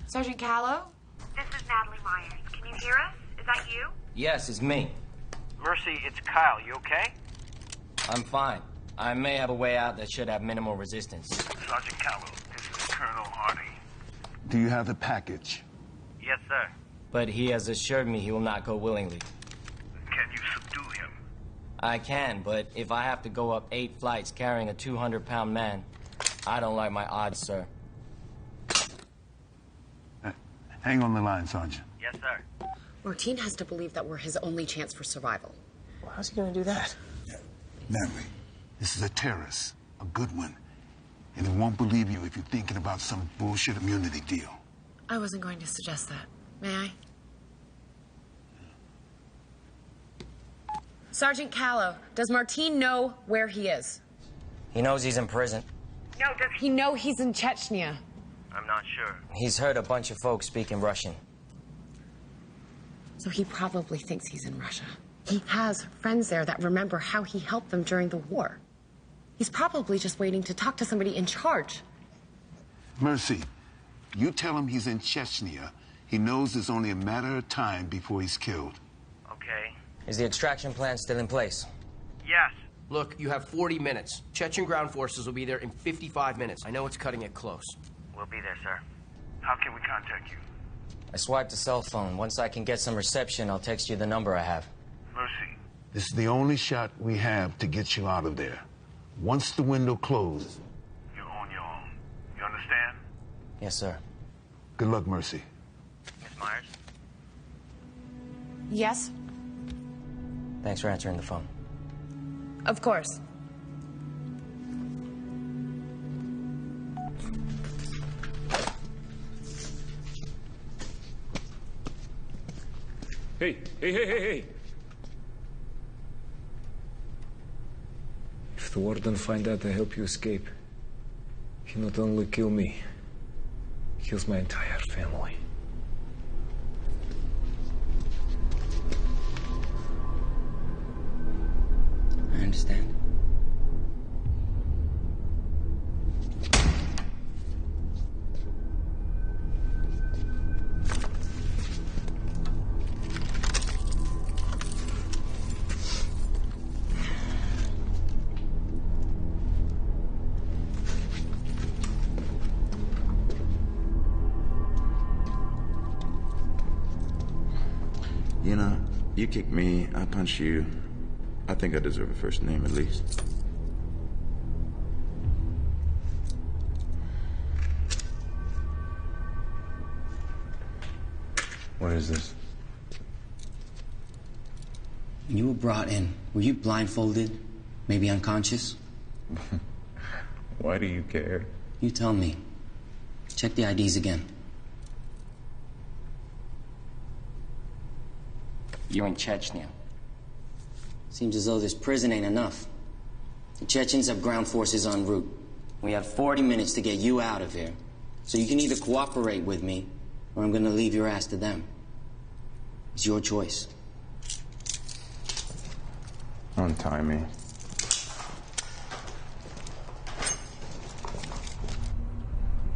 [SPEAKER 9] Sergeant Callow?
[SPEAKER 4] This is Natalie Myers. Can you hear us? Is that you?
[SPEAKER 12] Yes, it's me.
[SPEAKER 4] Mercy, it's Kyle. You okay?
[SPEAKER 12] I'm fine. I may have a way out that should have minimal resistance.
[SPEAKER 16] Sergeant Callow, this is Colonel Hardy.
[SPEAKER 8] Do you have the package?
[SPEAKER 4] Yes, sir.
[SPEAKER 12] But he has assured me he will not go willingly.
[SPEAKER 16] Can you subdue him?
[SPEAKER 12] I can, but if I have to go up 8 flights carrying a 200-pound man, I don't like my odds, sir.
[SPEAKER 8] Hang on the line, Sergeant.
[SPEAKER 4] Yes, sir.
[SPEAKER 9] Martin has to believe that we're his only chance for survival.
[SPEAKER 1] Well, how's he gonna do that?
[SPEAKER 8] Natalie, this is a terrorist, a good one. And he won't believe you if you're thinking about some bullshit immunity deal.
[SPEAKER 9] I wasn't going to suggest that. May I? Sergeant Callow, does Martin know where he is?
[SPEAKER 12] He knows he's in prison.
[SPEAKER 9] No, does he know he's in Chechnya?
[SPEAKER 12] I'm not sure. He's heard a bunch of folks speaking Russian.
[SPEAKER 9] So he probably thinks he's in Russia. He has friends there that remember how he helped them during the war. He's probably just waiting to talk to somebody in charge.
[SPEAKER 8] Mercy, you tell him he's in Chechnya. He knows it's only a matter of time before he's killed.
[SPEAKER 12] Okay. Is the extraction plan still in place?
[SPEAKER 5] Yes. Look, you have 40 minutes. Chechen ground forces will be there in 55 minutes. I know it's cutting it close.
[SPEAKER 12] We'll be there, sir.
[SPEAKER 16] How can we contact you?
[SPEAKER 12] I swiped the cell phone. Once I can get some reception, I'll text you the number I have.
[SPEAKER 16] Mercy.
[SPEAKER 8] This is the only shot we have to get you out of there. Once the window closes...
[SPEAKER 16] You're on your own. You understand?
[SPEAKER 12] Yes, sir.
[SPEAKER 8] Good luck, Mercy.
[SPEAKER 12] Miss Myers?
[SPEAKER 9] Yes?
[SPEAKER 12] Thanks for answering the phone.
[SPEAKER 9] Of course.
[SPEAKER 14] Hey, hey, hey, hey, hey! If the warden finds out I help you escape, he'll not only kill me, he kills my entire family.
[SPEAKER 12] I understand.
[SPEAKER 21] You know, you kick me, I punch you. I think I deserve a first name at least. What is this?
[SPEAKER 10] When you were brought in, were you blindfolded? Maybe unconscious?
[SPEAKER 21] Why do you care?
[SPEAKER 10] You tell me. Check the IDs again. You're in Chechnya. Seems as though this prison ain't enough. The Chechens have ground forces en route. We have 40 minutes to get you out of here. So you can either cooperate with me, or I'm gonna leave your ass to them. It's your choice.
[SPEAKER 21] Untie me.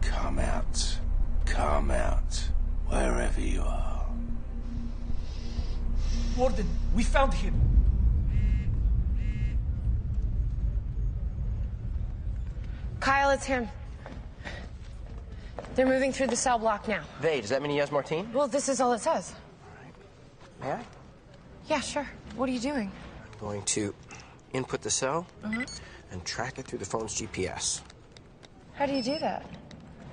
[SPEAKER 13] Come out. Come out. Wherever you are.
[SPEAKER 3] Warden, we found him.
[SPEAKER 9] Kyle, it's him. They're moving through the cell block now.
[SPEAKER 5] They, does that mean he has Martin?
[SPEAKER 9] Well, this is all it says.
[SPEAKER 5] May I?
[SPEAKER 9] Yeah, sure. What are you doing?
[SPEAKER 5] I'm going to input the cell and track it through the phone's GPS.
[SPEAKER 9] How do you do that?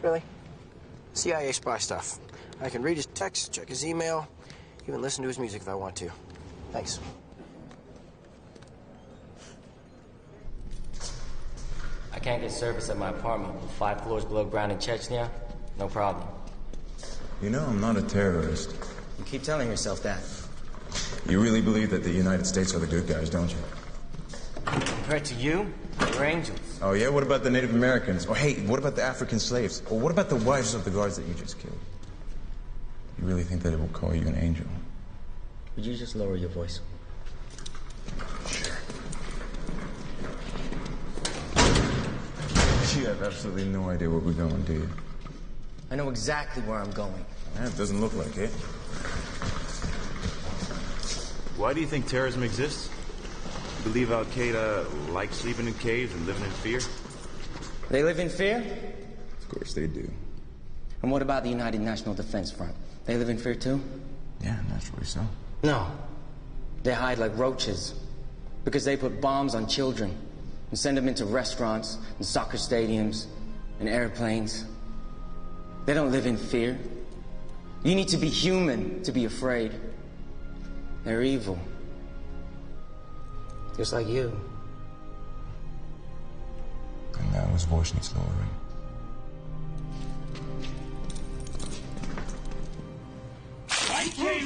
[SPEAKER 5] Really? CIA spy stuff. I can read his texts, check his email, even listen to his music if I want to. Thanks.
[SPEAKER 12] I can't get service at my apartment. 5 floors below ground in Chechnya. No problem.
[SPEAKER 21] You know I'm not a terrorist.
[SPEAKER 10] You keep telling yourself that.
[SPEAKER 21] You really believe that the United States are the good guys, don't you?
[SPEAKER 12] Compared to you, you're angels.
[SPEAKER 21] Oh yeah? What about the Native Americans? Or hey, what about the African slaves? Or what about the wives of the guards that you just killed? You really think that it will call you an angel?
[SPEAKER 10] Would you just lower your voice?
[SPEAKER 21] Sure. You have absolutely no idea where we're going, do you?
[SPEAKER 10] I know exactly where I'm going.
[SPEAKER 21] Yeah, it doesn't look like it.
[SPEAKER 17] Why do you think terrorism exists? You believe Al-Qaeda likes sleeping in caves and living in fear?
[SPEAKER 10] They live in fear?
[SPEAKER 21] Of course they do.
[SPEAKER 10] And what about the United National Defense Front? They live in fear too?
[SPEAKER 21] Yeah, naturally so.
[SPEAKER 10] No. They hide like roaches. Because they put bombs on children and send them into restaurants and soccer stadiums and airplanes. They don't live in fear. You need to be human to be afraid. They're evil. Just like you.
[SPEAKER 21] And now his voice needs lowering.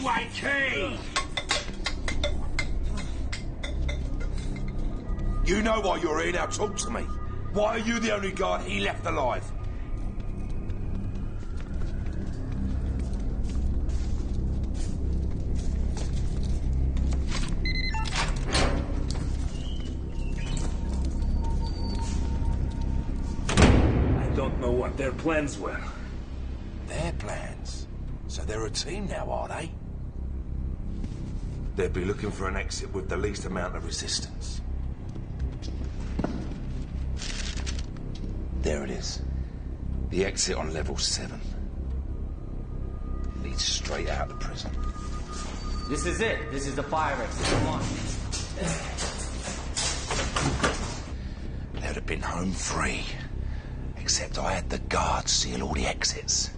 [SPEAKER 18] YK!
[SPEAKER 13] You know why you're here, now talk to me. Why are you the only guard he left alive?
[SPEAKER 18] I don't know what their plans were.
[SPEAKER 13] Their plans? So they're a team now, are they? They'd be looking for an exit with the least amount of resistance. There it is. The exit on level 7. Leads straight out of prison.
[SPEAKER 10] This is it. This is the fire exit. Come on.
[SPEAKER 13] They'd have been home free. Except I had the guards seal all the exits.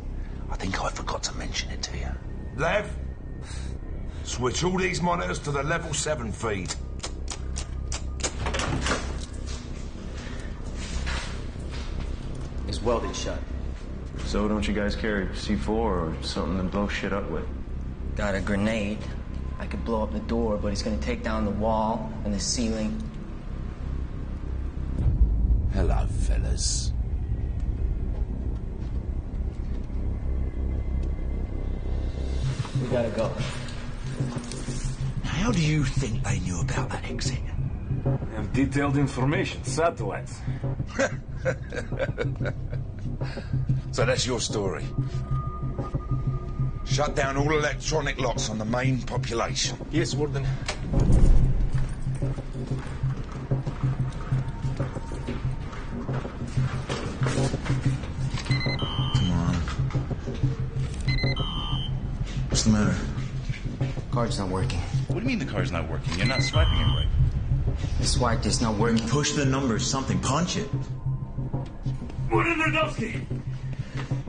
[SPEAKER 13] I think I forgot to mention it to you. Lev, switch all these monitors to the level 7 feed.
[SPEAKER 10] It's welded shut.
[SPEAKER 17] So don't you guys carry C4 or something to blow shit up with?
[SPEAKER 10] Got a grenade. I could blow up the door, but it's gonna take down the wall and the ceiling.
[SPEAKER 13] Hello, fellas.
[SPEAKER 10] We gotta go.
[SPEAKER 13] How do you think they knew about that exit?
[SPEAKER 18] They have detailed information, satellites.
[SPEAKER 13] So that's your story. Shut down all electronic locks on the main population.
[SPEAKER 18] Yes, Warden.
[SPEAKER 21] Come on. What's the matter?
[SPEAKER 10] Card's not working.
[SPEAKER 21] What do you mean the card's not working? You're not swiping it right.
[SPEAKER 10] The swipe is not working.
[SPEAKER 21] Push the numbers, something. Punch it.
[SPEAKER 18] Warden Radowski!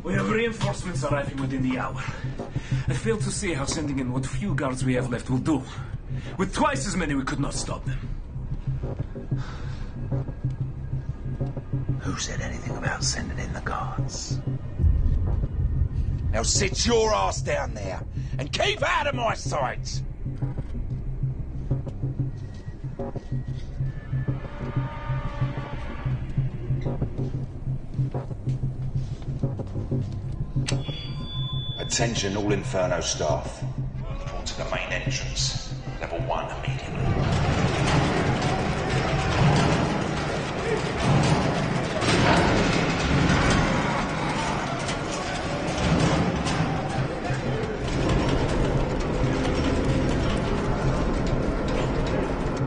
[SPEAKER 18] We have reinforcements arriving within the hour. I fail to see how sending in what few guards we have left will do. With twice as many, we could not stop them.
[SPEAKER 13] Who said anything about sending in the guards? Now sit your ass down there and keep out of my sight! Attention all Inferno staff. Report to the main entrance. Level 1 immediately.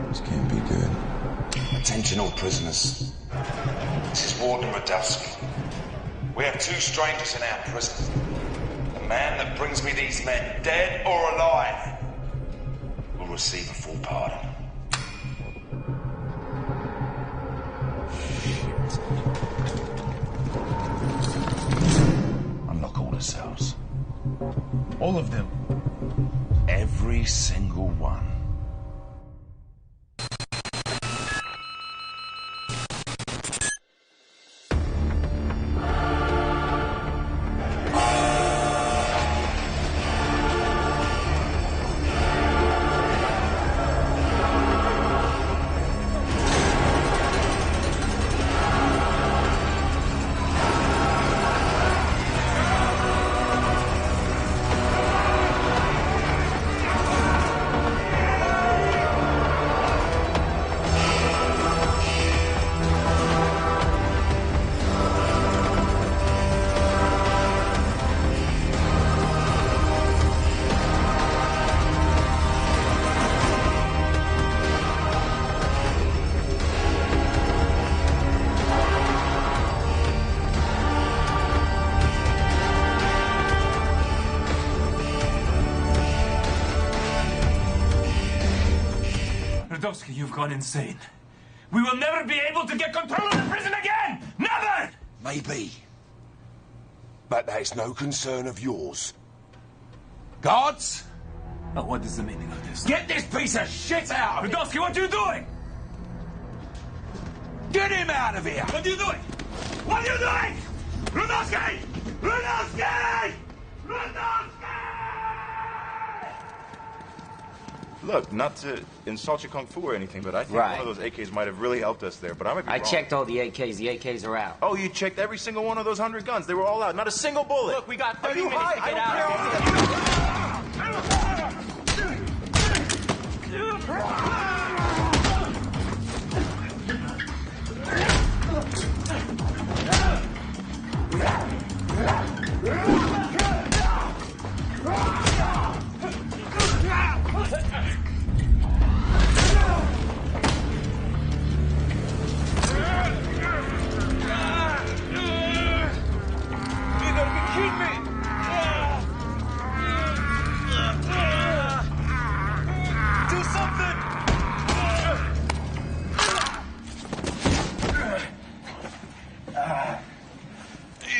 [SPEAKER 21] This can't be good.
[SPEAKER 13] Attention all prisoners. This is Warden Radowski. We have 2 strangers in our prison. The man that brings me these men, dead or alive, will receive a full pardon. Unlock all the cells.
[SPEAKER 18] All of them.
[SPEAKER 13] Every single one.
[SPEAKER 18] Radowski, you've gone insane. We will never be able to get control of the prison again! Never!
[SPEAKER 13] Maybe. But that's no concern of yours. Guards?
[SPEAKER 18] Oh, what is the meaning of this?
[SPEAKER 13] Get this piece of shit out of here!
[SPEAKER 18] Radowski, what are you doing?
[SPEAKER 13] Get him out of here!
[SPEAKER 18] What are you doing? What are you doing? Radowski! Radowski! Radowski!
[SPEAKER 21] Look, not to insult your kung fu or anything, but I think one of those AKs might have really helped us there. But I might be wrong.
[SPEAKER 12] I checked all the AKs. The AKs are out.
[SPEAKER 21] Oh, you checked every single one of those 100 guns. They were all out. Not a single bullet.
[SPEAKER 12] Look, we got 30 minutes to get
[SPEAKER 21] out
[SPEAKER 12] out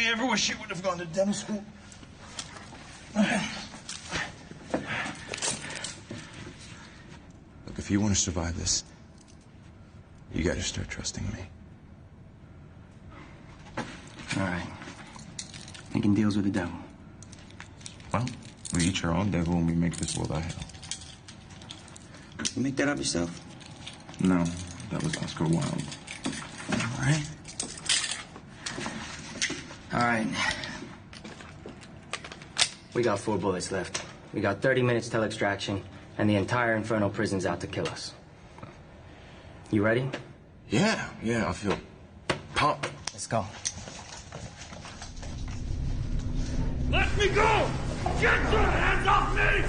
[SPEAKER 11] You ever wish you would have gone to dental school?
[SPEAKER 21] Look, if you want to survive this, you got to start trusting me.
[SPEAKER 12] All right. Making deals with the devil.
[SPEAKER 21] Well, we each our own devil and we make this world our hell.
[SPEAKER 12] You make that up yourself?
[SPEAKER 21] No, that was Oscar Wilde.
[SPEAKER 12] All right. All right. We got 4 bullets left. We got 30 minutes till extraction, and the entire Infernal prison's out to kill us. You ready?
[SPEAKER 21] Yeah, I feel pumped.
[SPEAKER 12] Let's go.
[SPEAKER 3] Let me go! Get your hands off me!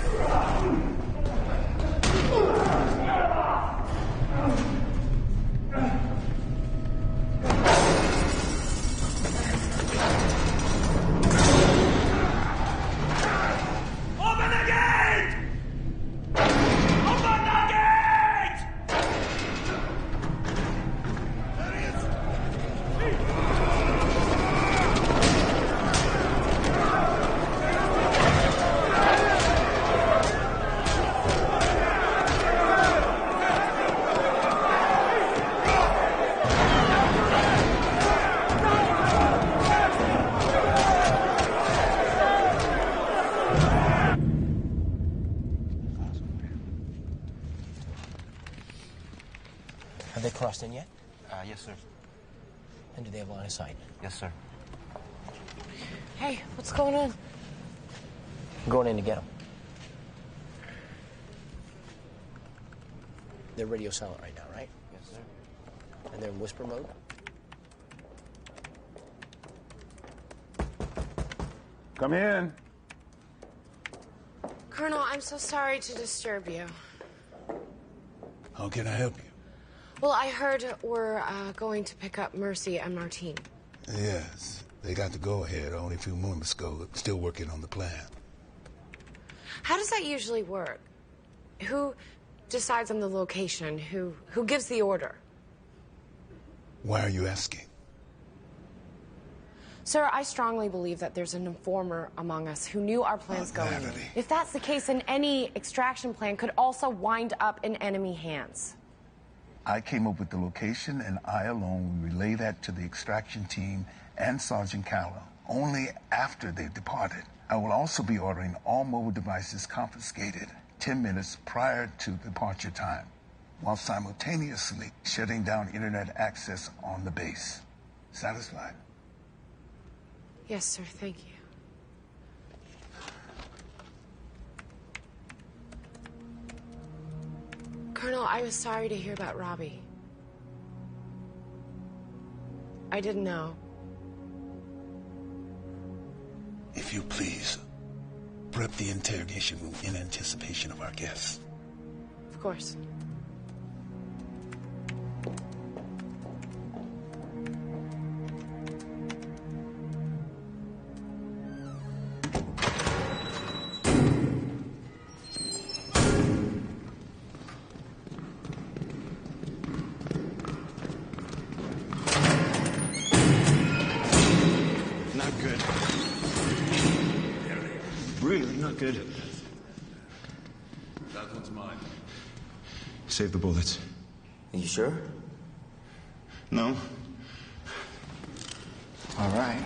[SPEAKER 3] Open the gate! Open the gate! There he is!
[SPEAKER 5] Have they crossed in yet?
[SPEAKER 6] Yes, sir.
[SPEAKER 5] And do they have line of sight?
[SPEAKER 6] Yes, sir.
[SPEAKER 9] Hey, what's going on?
[SPEAKER 5] I'm going in to get them. They're radio silent right now, right?
[SPEAKER 6] Yes, sir.
[SPEAKER 5] And they're in whisper mode?
[SPEAKER 8] Come in.
[SPEAKER 9] Colonel, I'm so sorry to disturb you.
[SPEAKER 8] How can I help you?
[SPEAKER 9] Well, I heard we're going to pick up Mercy and Martine.
[SPEAKER 8] Yes, they got the go-ahead only a few moments ago. Still working on the plan.
[SPEAKER 9] How does that usually work? Who decides on the location? Who gives the order?
[SPEAKER 8] Why are you asking?
[SPEAKER 9] Sir, I strongly believe that there's an informer among us who knew our plans going in. If that's the case, then any extraction plan could also wind up in enemy hands.
[SPEAKER 8] I came up with the location, and I alone will relay that to the extraction team and Sergeant Callow, only after they've departed. I will also be ordering all mobile devices confiscated 10 minutes prior to departure time, while simultaneously shutting down internet access on the base. Satisfied?
[SPEAKER 9] Yes, sir, thank you. Colonel, I was sorry to hear about Robbie. I didn't know.
[SPEAKER 8] If you please, prep the interrogation room in anticipation of our guests.
[SPEAKER 9] Of course.
[SPEAKER 21] Really not good. That one's mine. Save the bullets.
[SPEAKER 12] Are you sure?
[SPEAKER 21] No.
[SPEAKER 12] All right.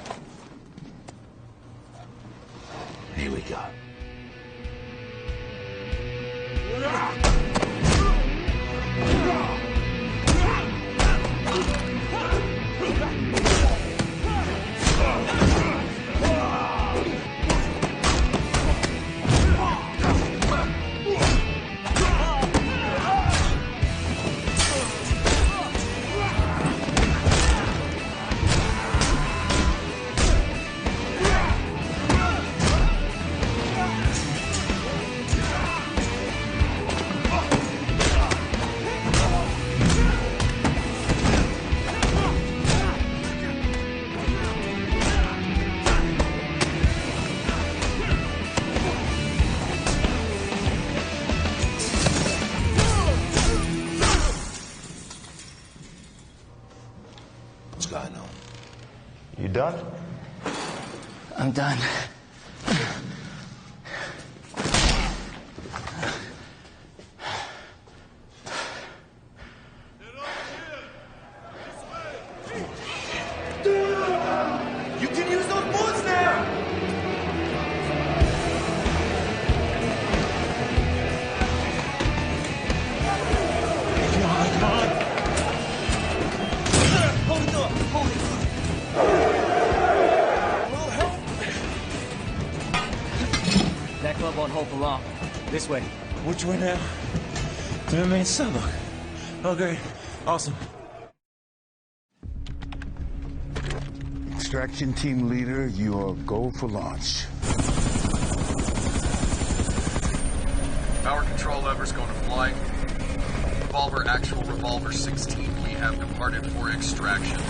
[SPEAKER 15] Here we go.
[SPEAKER 3] Ah!
[SPEAKER 15] What's going on?
[SPEAKER 17] You done?
[SPEAKER 10] I'm done.
[SPEAKER 3] You can use those bullets now! Come on, come on! Hold the door, hold it! Will help!
[SPEAKER 12] That club won't hold for long. This way.
[SPEAKER 18] Which way now? To the main silo. Okay, awesome.
[SPEAKER 8] Extraction team leader, you are go for launch.
[SPEAKER 7] Power control lever's going to flight. Revolver actual revolver 16. We have departed for extraction.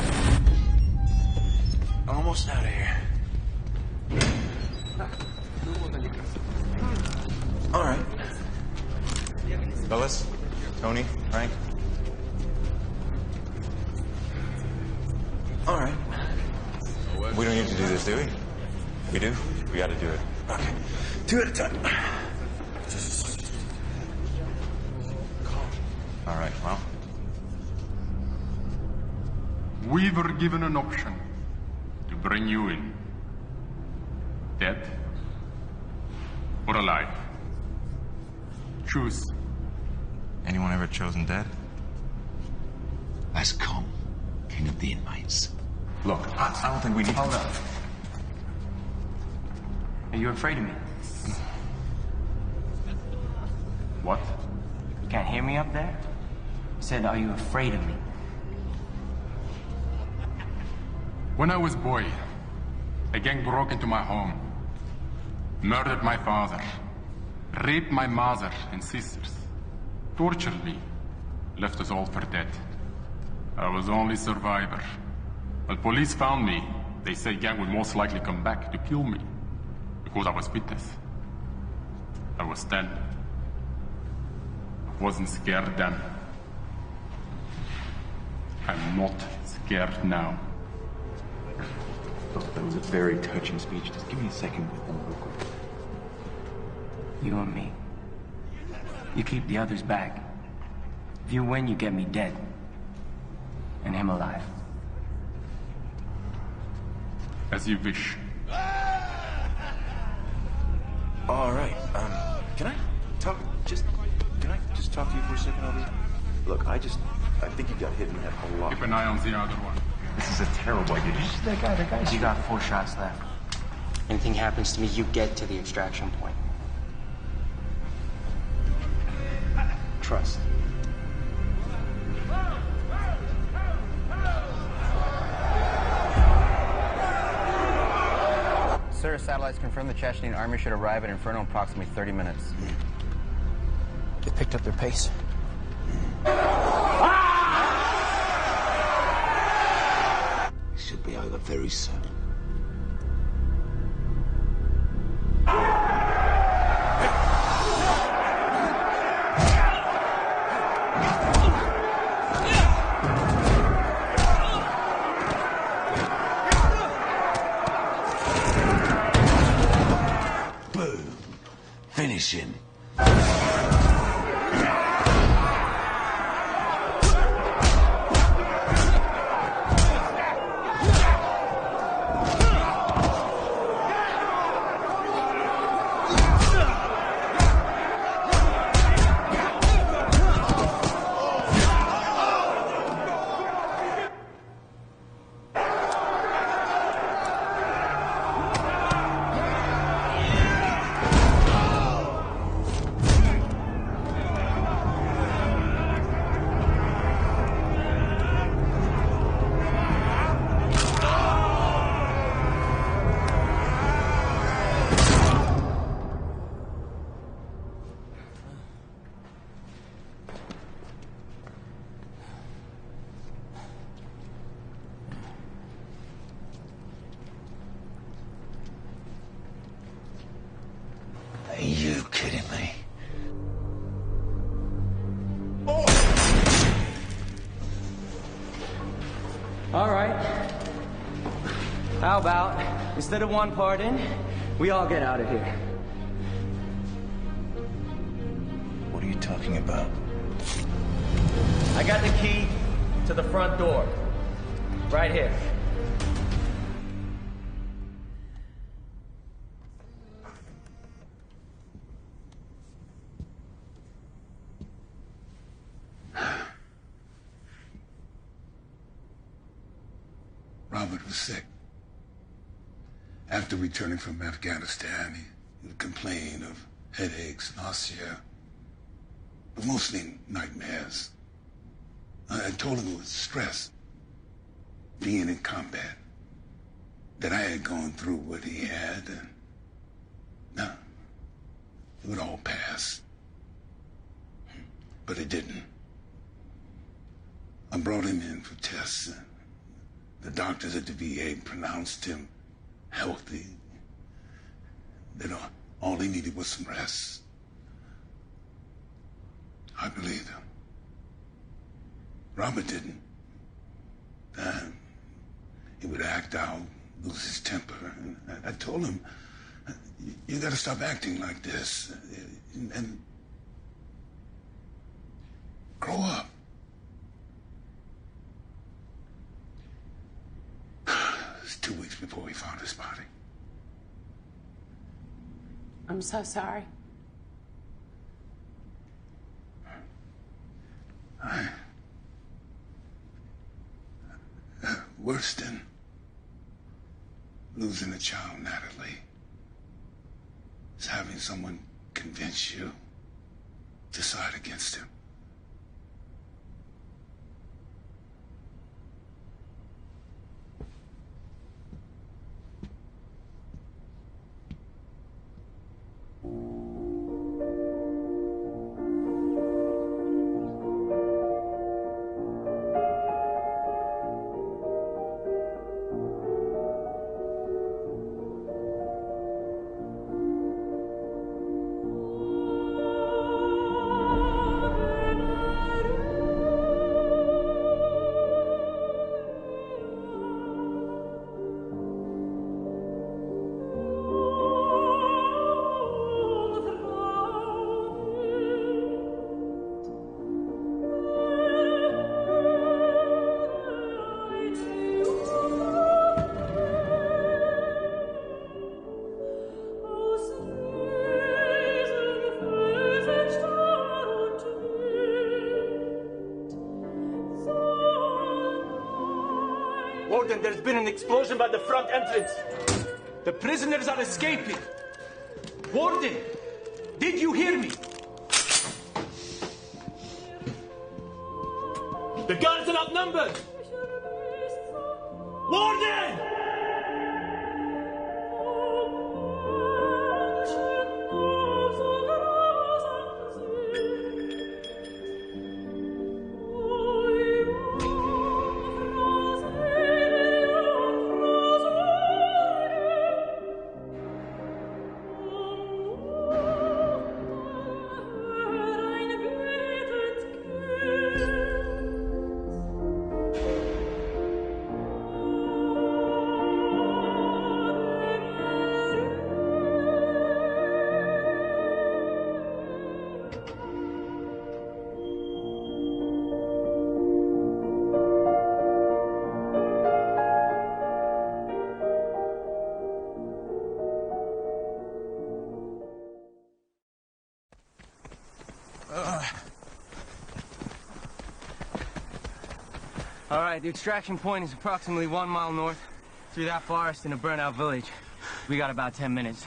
[SPEAKER 18] Almost out of here. All right.
[SPEAKER 21] Fellas, Tony, Frank.
[SPEAKER 18] All right.
[SPEAKER 21] We don't need to do this, do we? We do? We gotta do it.
[SPEAKER 18] Okay. 2 at a time.
[SPEAKER 21] All right, well.
[SPEAKER 22] We were given an option to bring you in. Dead or alive. Choose.
[SPEAKER 21] Anyone ever chosen dead?
[SPEAKER 15] That's Kong, king of the inmates.
[SPEAKER 21] Look, I don't think we need to...
[SPEAKER 12] Hold up. Are you afraid of me?
[SPEAKER 22] What?
[SPEAKER 12] You can't hear me up there? I said, are you afraid of me?
[SPEAKER 22] When I was a boy, a gang broke into my home, murdered my father, raped my mother and sisters, tortured me, left us all for dead. I was the only survivor. When police found me, they said gang would most likely come back to kill me because I was witness. I was 10. I wasn't scared then. I'm not scared now.
[SPEAKER 21] Look, that was a very touching speech. Just give me a second with them real quick.
[SPEAKER 12] You and me. You keep the others back. If you win, you get me dead. And him alive.
[SPEAKER 22] As you wish.
[SPEAKER 18] All right. Can I talk to you for a second over here? Look, I think you got hit in the head a lot.
[SPEAKER 22] Keep an eye on the other one.
[SPEAKER 21] This is a terrible idea. Did you see that guy?
[SPEAKER 12] You got 4 shots left. Anything happens to me, you get to the extraction point. Trust.
[SPEAKER 6] Sir, satellites confirm the Chechen army should arrive at Inferno in approximately 30 minutes.
[SPEAKER 5] They picked up their pace.
[SPEAKER 15] It should be over very soon. Boom. Finish him. Are you kidding me?
[SPEAKER 10] All right. How about, instead of one pardon, we all get out of here?
[SPEAKER 11] What are you talking about?
[SPEAKER 10] I got the key to the front door. Right here.
[SPEAKER 8] Robert was sick. After returning from Afghanistan, he would complain of headaches, nausea, but mostly nightmares. I told him it was stress, being in combat, that I had gone through what he had, and no, it would all pass. But it didn't. I brought him in for tests, and the doctors at the VA pronounced him healthy, that all he needed was some rest. I believed him. Robert didn't. He would act out, lose his temper, and I told him, you gotta stop acting like this, and grow up. It was 2 weeks before we found his body.
[SPEAKER 9] I'm so sorry.
[SPEAKER 8] Worse than losing a child, Natalie, is having someone convince you to side against him.
[SPEAKER 2] Warden, there's been an explosion by the front entrance. The prisoners are escaping. Warden, did you hear me? The guards are outnumbered. Warden!
[SPEAKER 10] All right, the extraction point is approximately 1 mile north through that forest in a burnout village. We got about 10 minutes.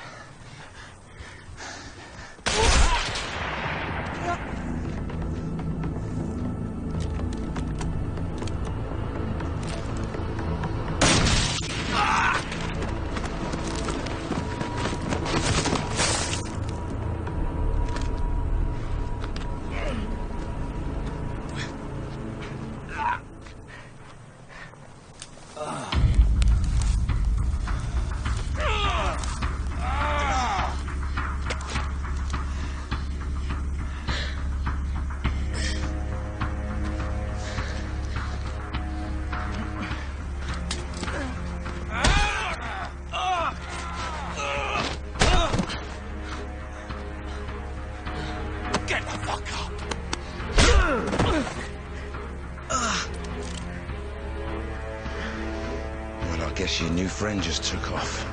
[SPEAKER 15] guess your new friend just took off.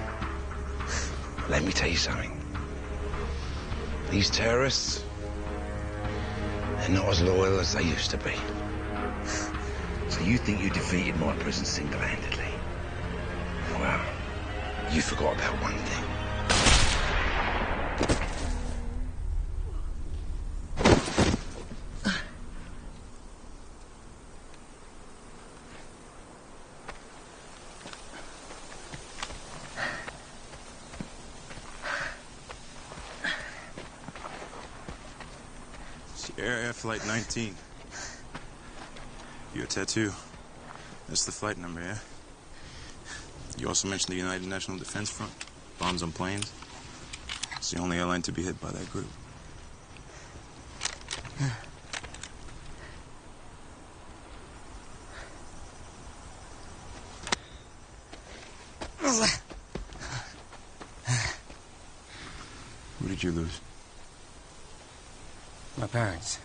[SPEAKER 15] Let me tell you something. These terrorists, they're not as loyal as they used to be. So you think you defeated my prison single-handedly? Well, you forgot about one thing.
[SPEAKER 21] Air Flight 19. Your tattoo. That's the flight number, yeah? You also mentioned the United National Defense Front. Bombs on planes. It's the only airline to be hit by that group. Who did you lose?
[SPEAKER 10] My parents.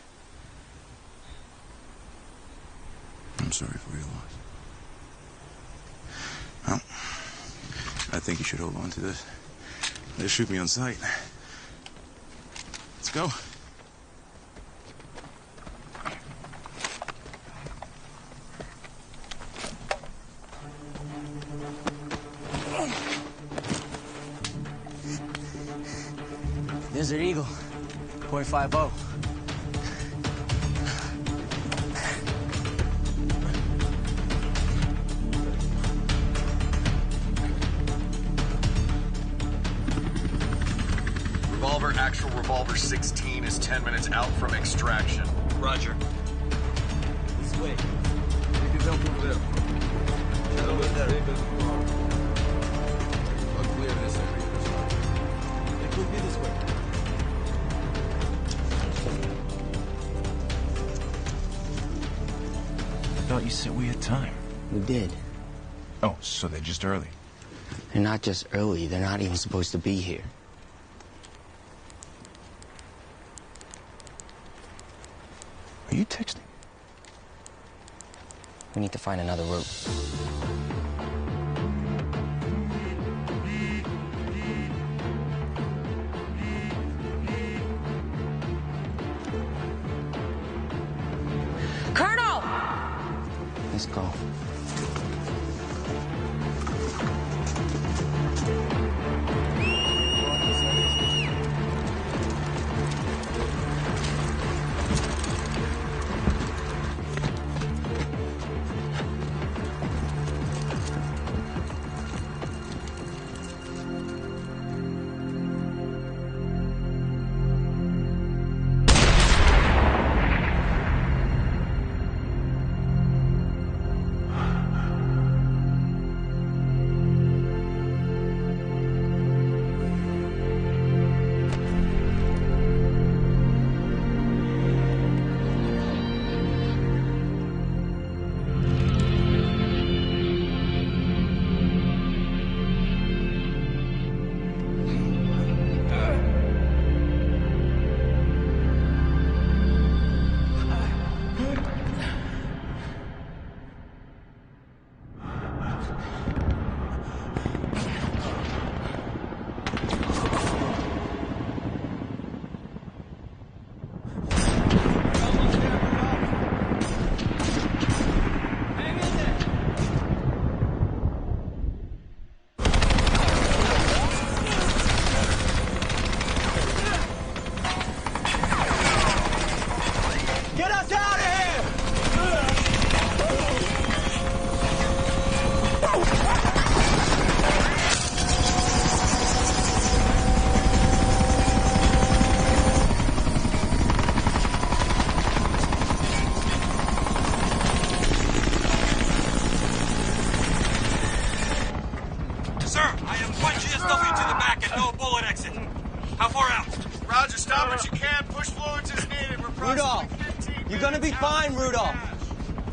[SPEAKER 21] I'm sorry for your loss. Well, I think you should hold on to this. They'll shoot me on sight. Let's go.
[SPEAKER 10] Desert Eagle, .50.
[SPEAKER 7] Actual revolver 16 is 10 minutes out from extraction.
[SPEAKER 2] Roger.
[SPEAKER 19] This way. You can jump over there. Over there. I'll clear this area. It could be this way.
[SPEAKER 21] I thought you said we had time.
[SPEAKER 10] We did.
[SPEAKER 21] Oh, so they're just early.
[SPEAKER 10] They're not just early, they're not even supposed to be here.
[SPEAKER 21] Are you texting?
[SPEAKER 10] We need to find another route.
[SPEAKER 9] Colonel!
[SPEAKER 10] Let's go.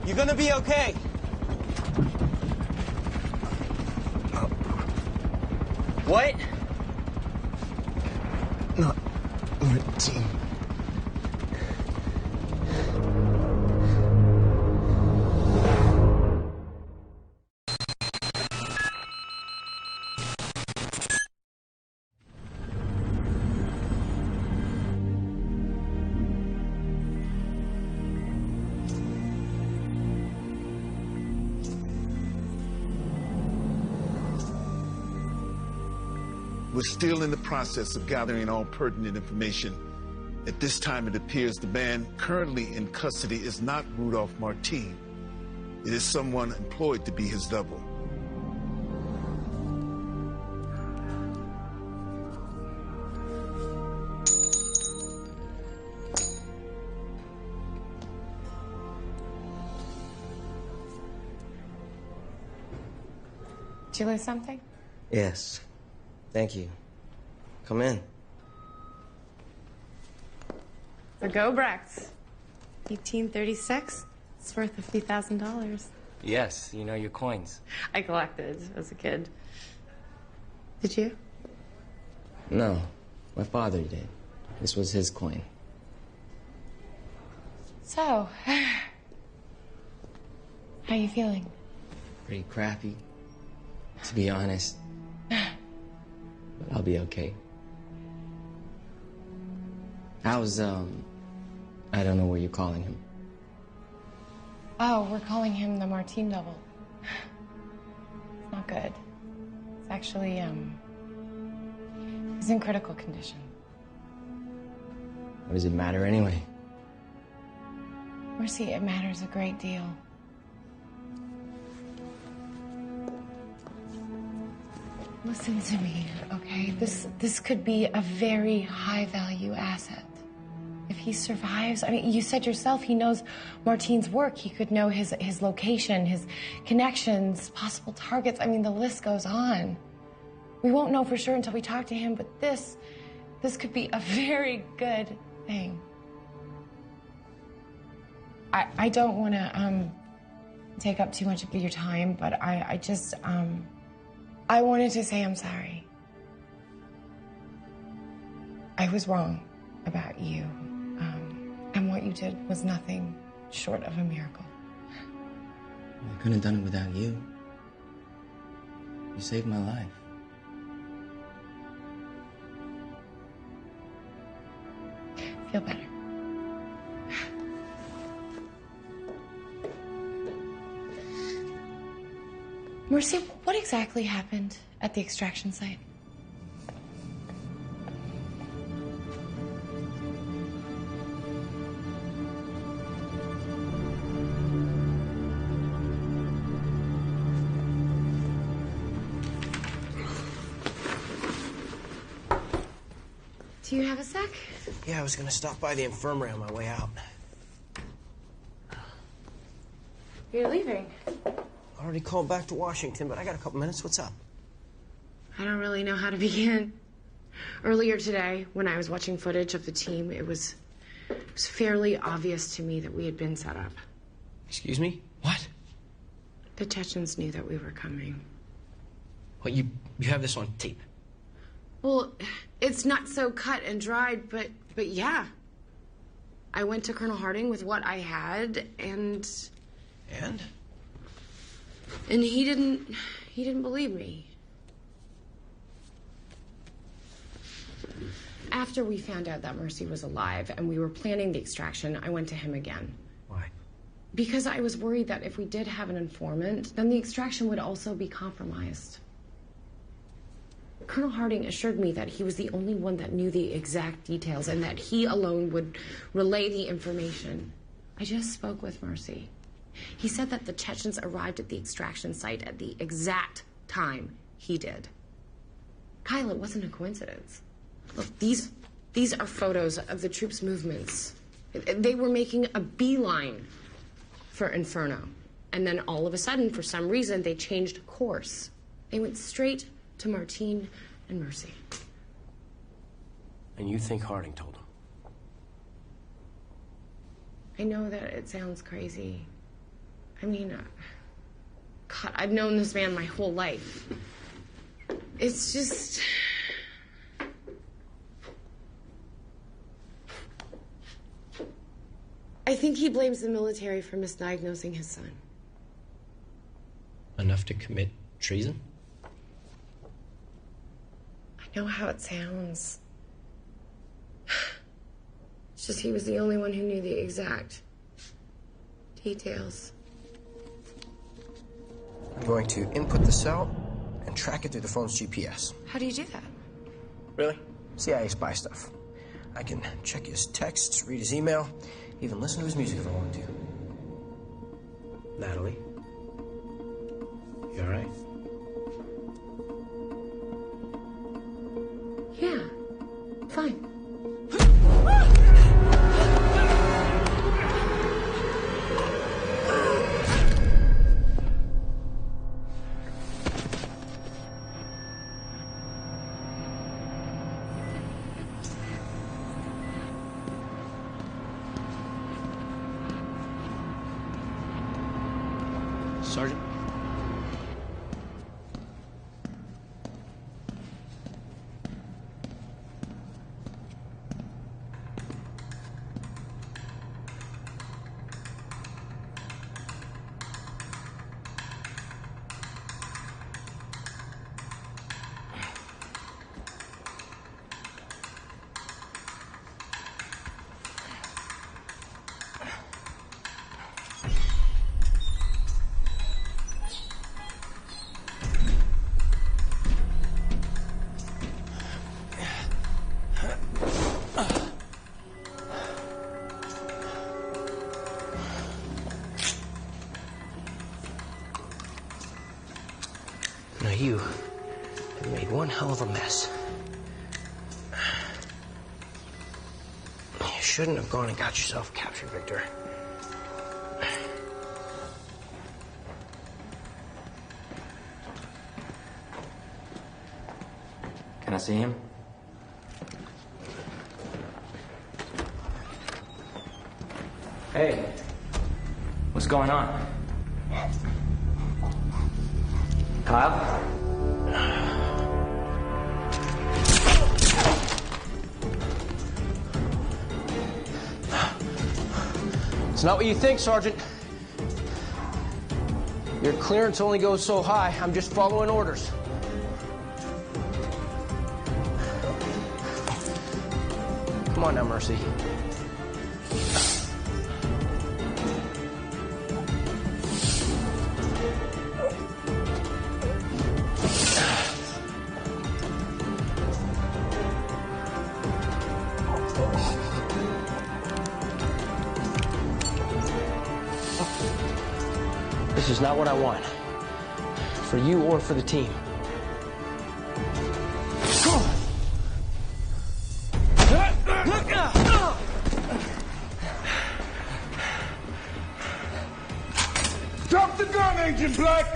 [SPEAKER 10] You're gonna be okay. What?
[SPEAKER 21] Not my team.
[SPEAKER 8] We're still in the process of gathering all pertinent information. At this time, it appears the man currently in custody is not Rudolph Martin. It is someone employed to be his double.
[SPEAKER 9] Did you lose something?
[SPEAKER 10] Yes. Thank you. Come in.
[SPEAKER 9] The Gobrechts. 1836. It's worth $50,000.
[SPEAKER 10] Yes, you know your coins.
[SPEAKER 9] I collected as a kid. Did you?
[SPEAKER 10] No, my father did. This was his coin.
[SPEAKER 9] So, how you feeling?
[SPEAKER 10] Pretty crappy, to be honest. But I'll be okay. How's, I don't know what you're calling him.
[SPEAKER 9] Oh, we're calling him the Martin double. It's not good. It's actually, he's in critical condition.
[SPEAKER 10] What does it matter anyway?
[SPEAKER 9] Mercy, it matters a great deal. Listen to me, okay? This could be a very high-value asset. If he survives, I mean, you said yourself he knows Martin's work. He could know his location, his connections, possible targets. I mean, the list goes on. We won't know for sure until we talk to him, but this could be a very good thing. I don't want to take up too much of your time, but I just I wanted to say I'm sorry. I was wrong about you. And what you did was nothing short of a miracle.
[SPEAKER 10] Well, I couldn't have done it without you. You saved my life.
[SPEAKER 9] Feel better. Mercy, what exactly happened at the extraction site? Do you have a sec?
[SPEAKER 5] Yeah, I was gonna stop by the infirmary on my way out.
[SPEAKER 9] You're leaving.
[SPEAKER 5] I already called back to Washington, but I got a couple minutes. What's up?
[SPEAKER 9] I don't really know how to begin. Earlier today, when I was watching footage of the team, it was fairly obvious to me that we had been set up.
[SPEAKER 5] Excuse me? What?
[SPEAKER 9] The Chechens knew that we were coming.
[SPEAKER 5] Well, you have this on tape.
[SPEAKER 9] Well, it's not so cut and dried, but yeah. I went to Colonel Harding with what I had, and he didn't believe me. After we found out that Mercy was alive and we were planning the extraction, I went to him again.
[SPEAKER 5] Why?
[SPEAKER 9] Because I was worried that if we did have an informant, then the extraction would also be compromised. Colonel Harding assured me that he was the only one that knew the exact details and that he alone would relay the information. I just spoke with Mercy. He said that the Chechens arrived at the extraction site at the exact time he did. Kyle, it wasn't a coincidence. Look, these are photos of the troops' movements. They were making a beeline for Inferno. And then all of a sudden, for some reason, they changed course. They went straight to Martin and Mercy.
[SPEAKER 5] And you think Harding told him?
[SPEAKER 9] I know that it sounds crazy. I mean, God, I've known this man my whole life. It's just... I think he blames the military for misdiagnosing his son.
[SPEAKER 5] Enough to commit treason?
[SPEAKER 9] I know how it sounds. It's just he was the only one who knew the exact details.
[SPEAKER 5] I'm going to input the cell and track it through the phone's GPS.
[SPEAKER 9] How do you do that?
[SPEAKER 5] Really? CIA spy stuff. I can check his texts, read his email, even listen to his music if I want to. Natalie? You all right?
[SPEAKER 9] Yeah, fine.
[SPEAKER 5] Sergeant? Now you have made one hell of a mess. You shouldn't have gone and got yourself captured, Victor.
[SPEAKER 10] Can I see him? Hey, what's going on? Kyle?
[SPEAKER 5] It's not what you think, Sergeant. Your clearance only goes so high. I'm just following orders. Come on now, Mercy. This is not what I want. For you or for the team.
[SPEAKER 3] Drop the gun, Agent Black!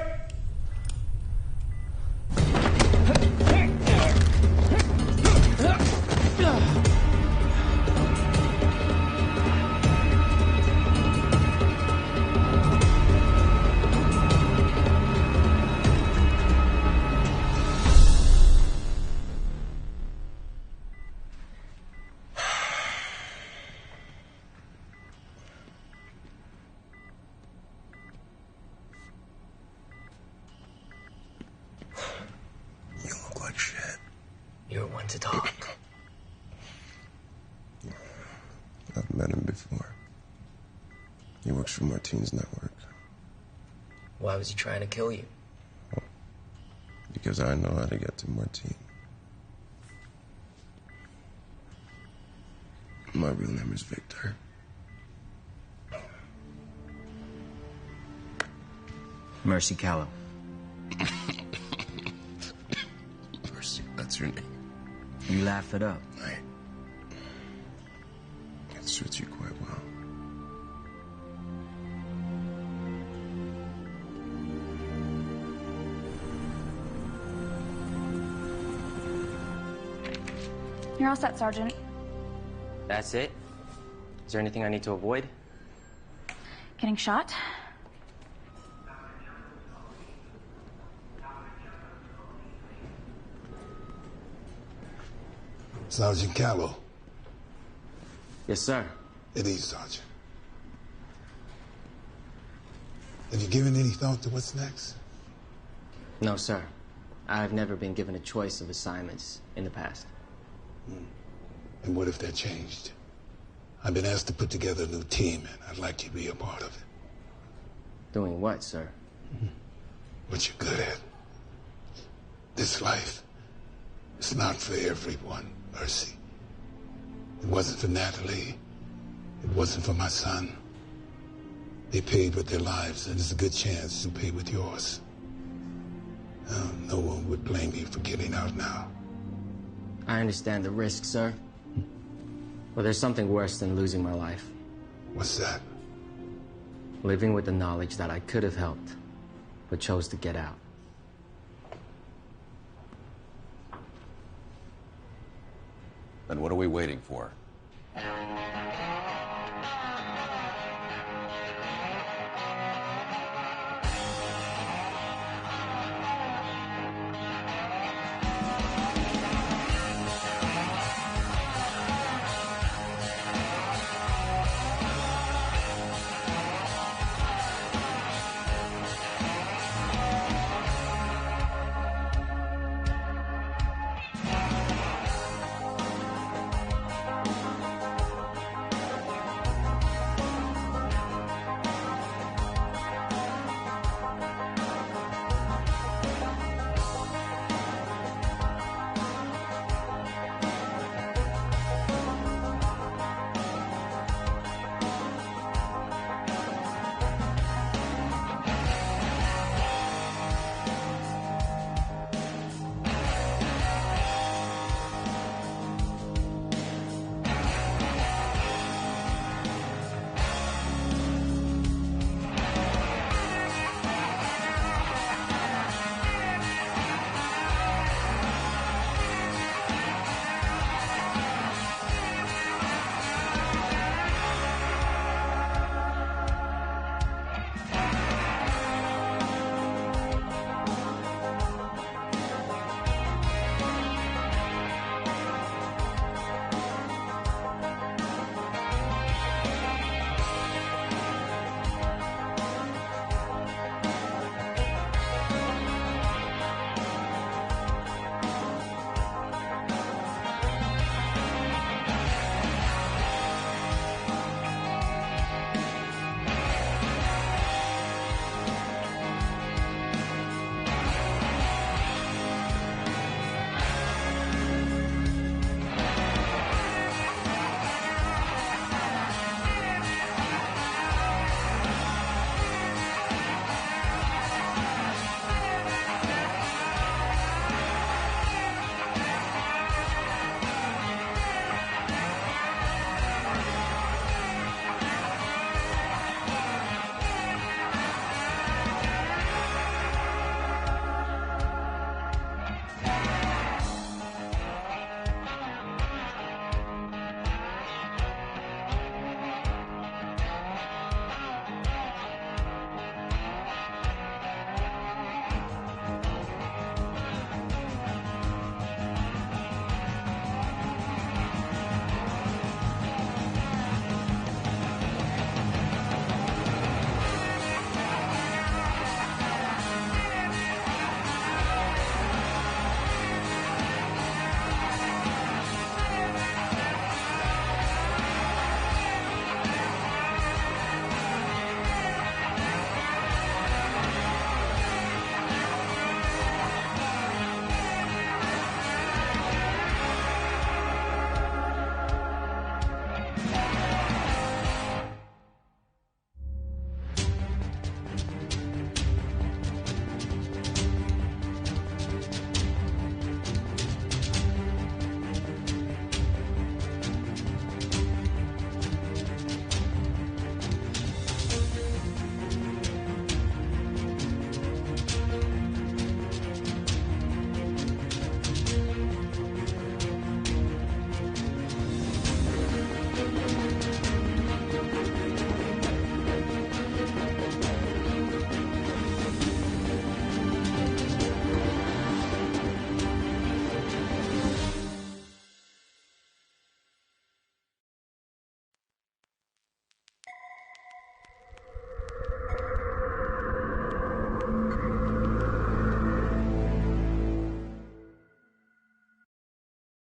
[SPEAKER 5] You're one to talk.
[SPEAKER 4] I've met him before. He works for Martine's network.
[SPEAKER 5] Why was he trying to kill you?
[SPEAKER 4] Because I know how to get to Martine. My real name is Victor.
[SPEAKER 1] Mercy Callow.
[SPEAKER 4] Mercy, that's your name.
[SPEAKER 1] You laugh it up.
[SPEAKER 4] It suits you quite well.
[SPEAKER 20] You're all set, Sergeant.
[SPEAKER 10] That's it? Is there anything I need to avoid?
[SPEAKER 20] Getting shot?
[SPEAKER 8] Sergeant Callow.
[SPEAKER 10] Yes, sir.
[SPEAKER 8] It is, Sergeant. Have you given any thought to what's next?
[SPEAKER 10] No, sir. I've never been given a choice of assignments in the past.
[SPEAKER 8] And what if that changed? I've been asked to put together a new team, and I'd like you to be a part of it.
[SPEAKER 10] Doing what, sir?
[SPEAKER 8] What you're good at. This life is It's not for everyone, Mercy. It wasn't for Natalie. It wasn't for my son. They paid with their lives, and there's a good chance you'll pay with yours. No one would blame you for getting out now.
[SPEAKER 10] I understand the risk, sir. But there's something worse than losing my life.
[SPEAKER 8] What's that?
[SPEAKER 10] Living with the knowledge that I could have helped, but chose to get out.
[SPEAKER 14] Then what are we waiting for?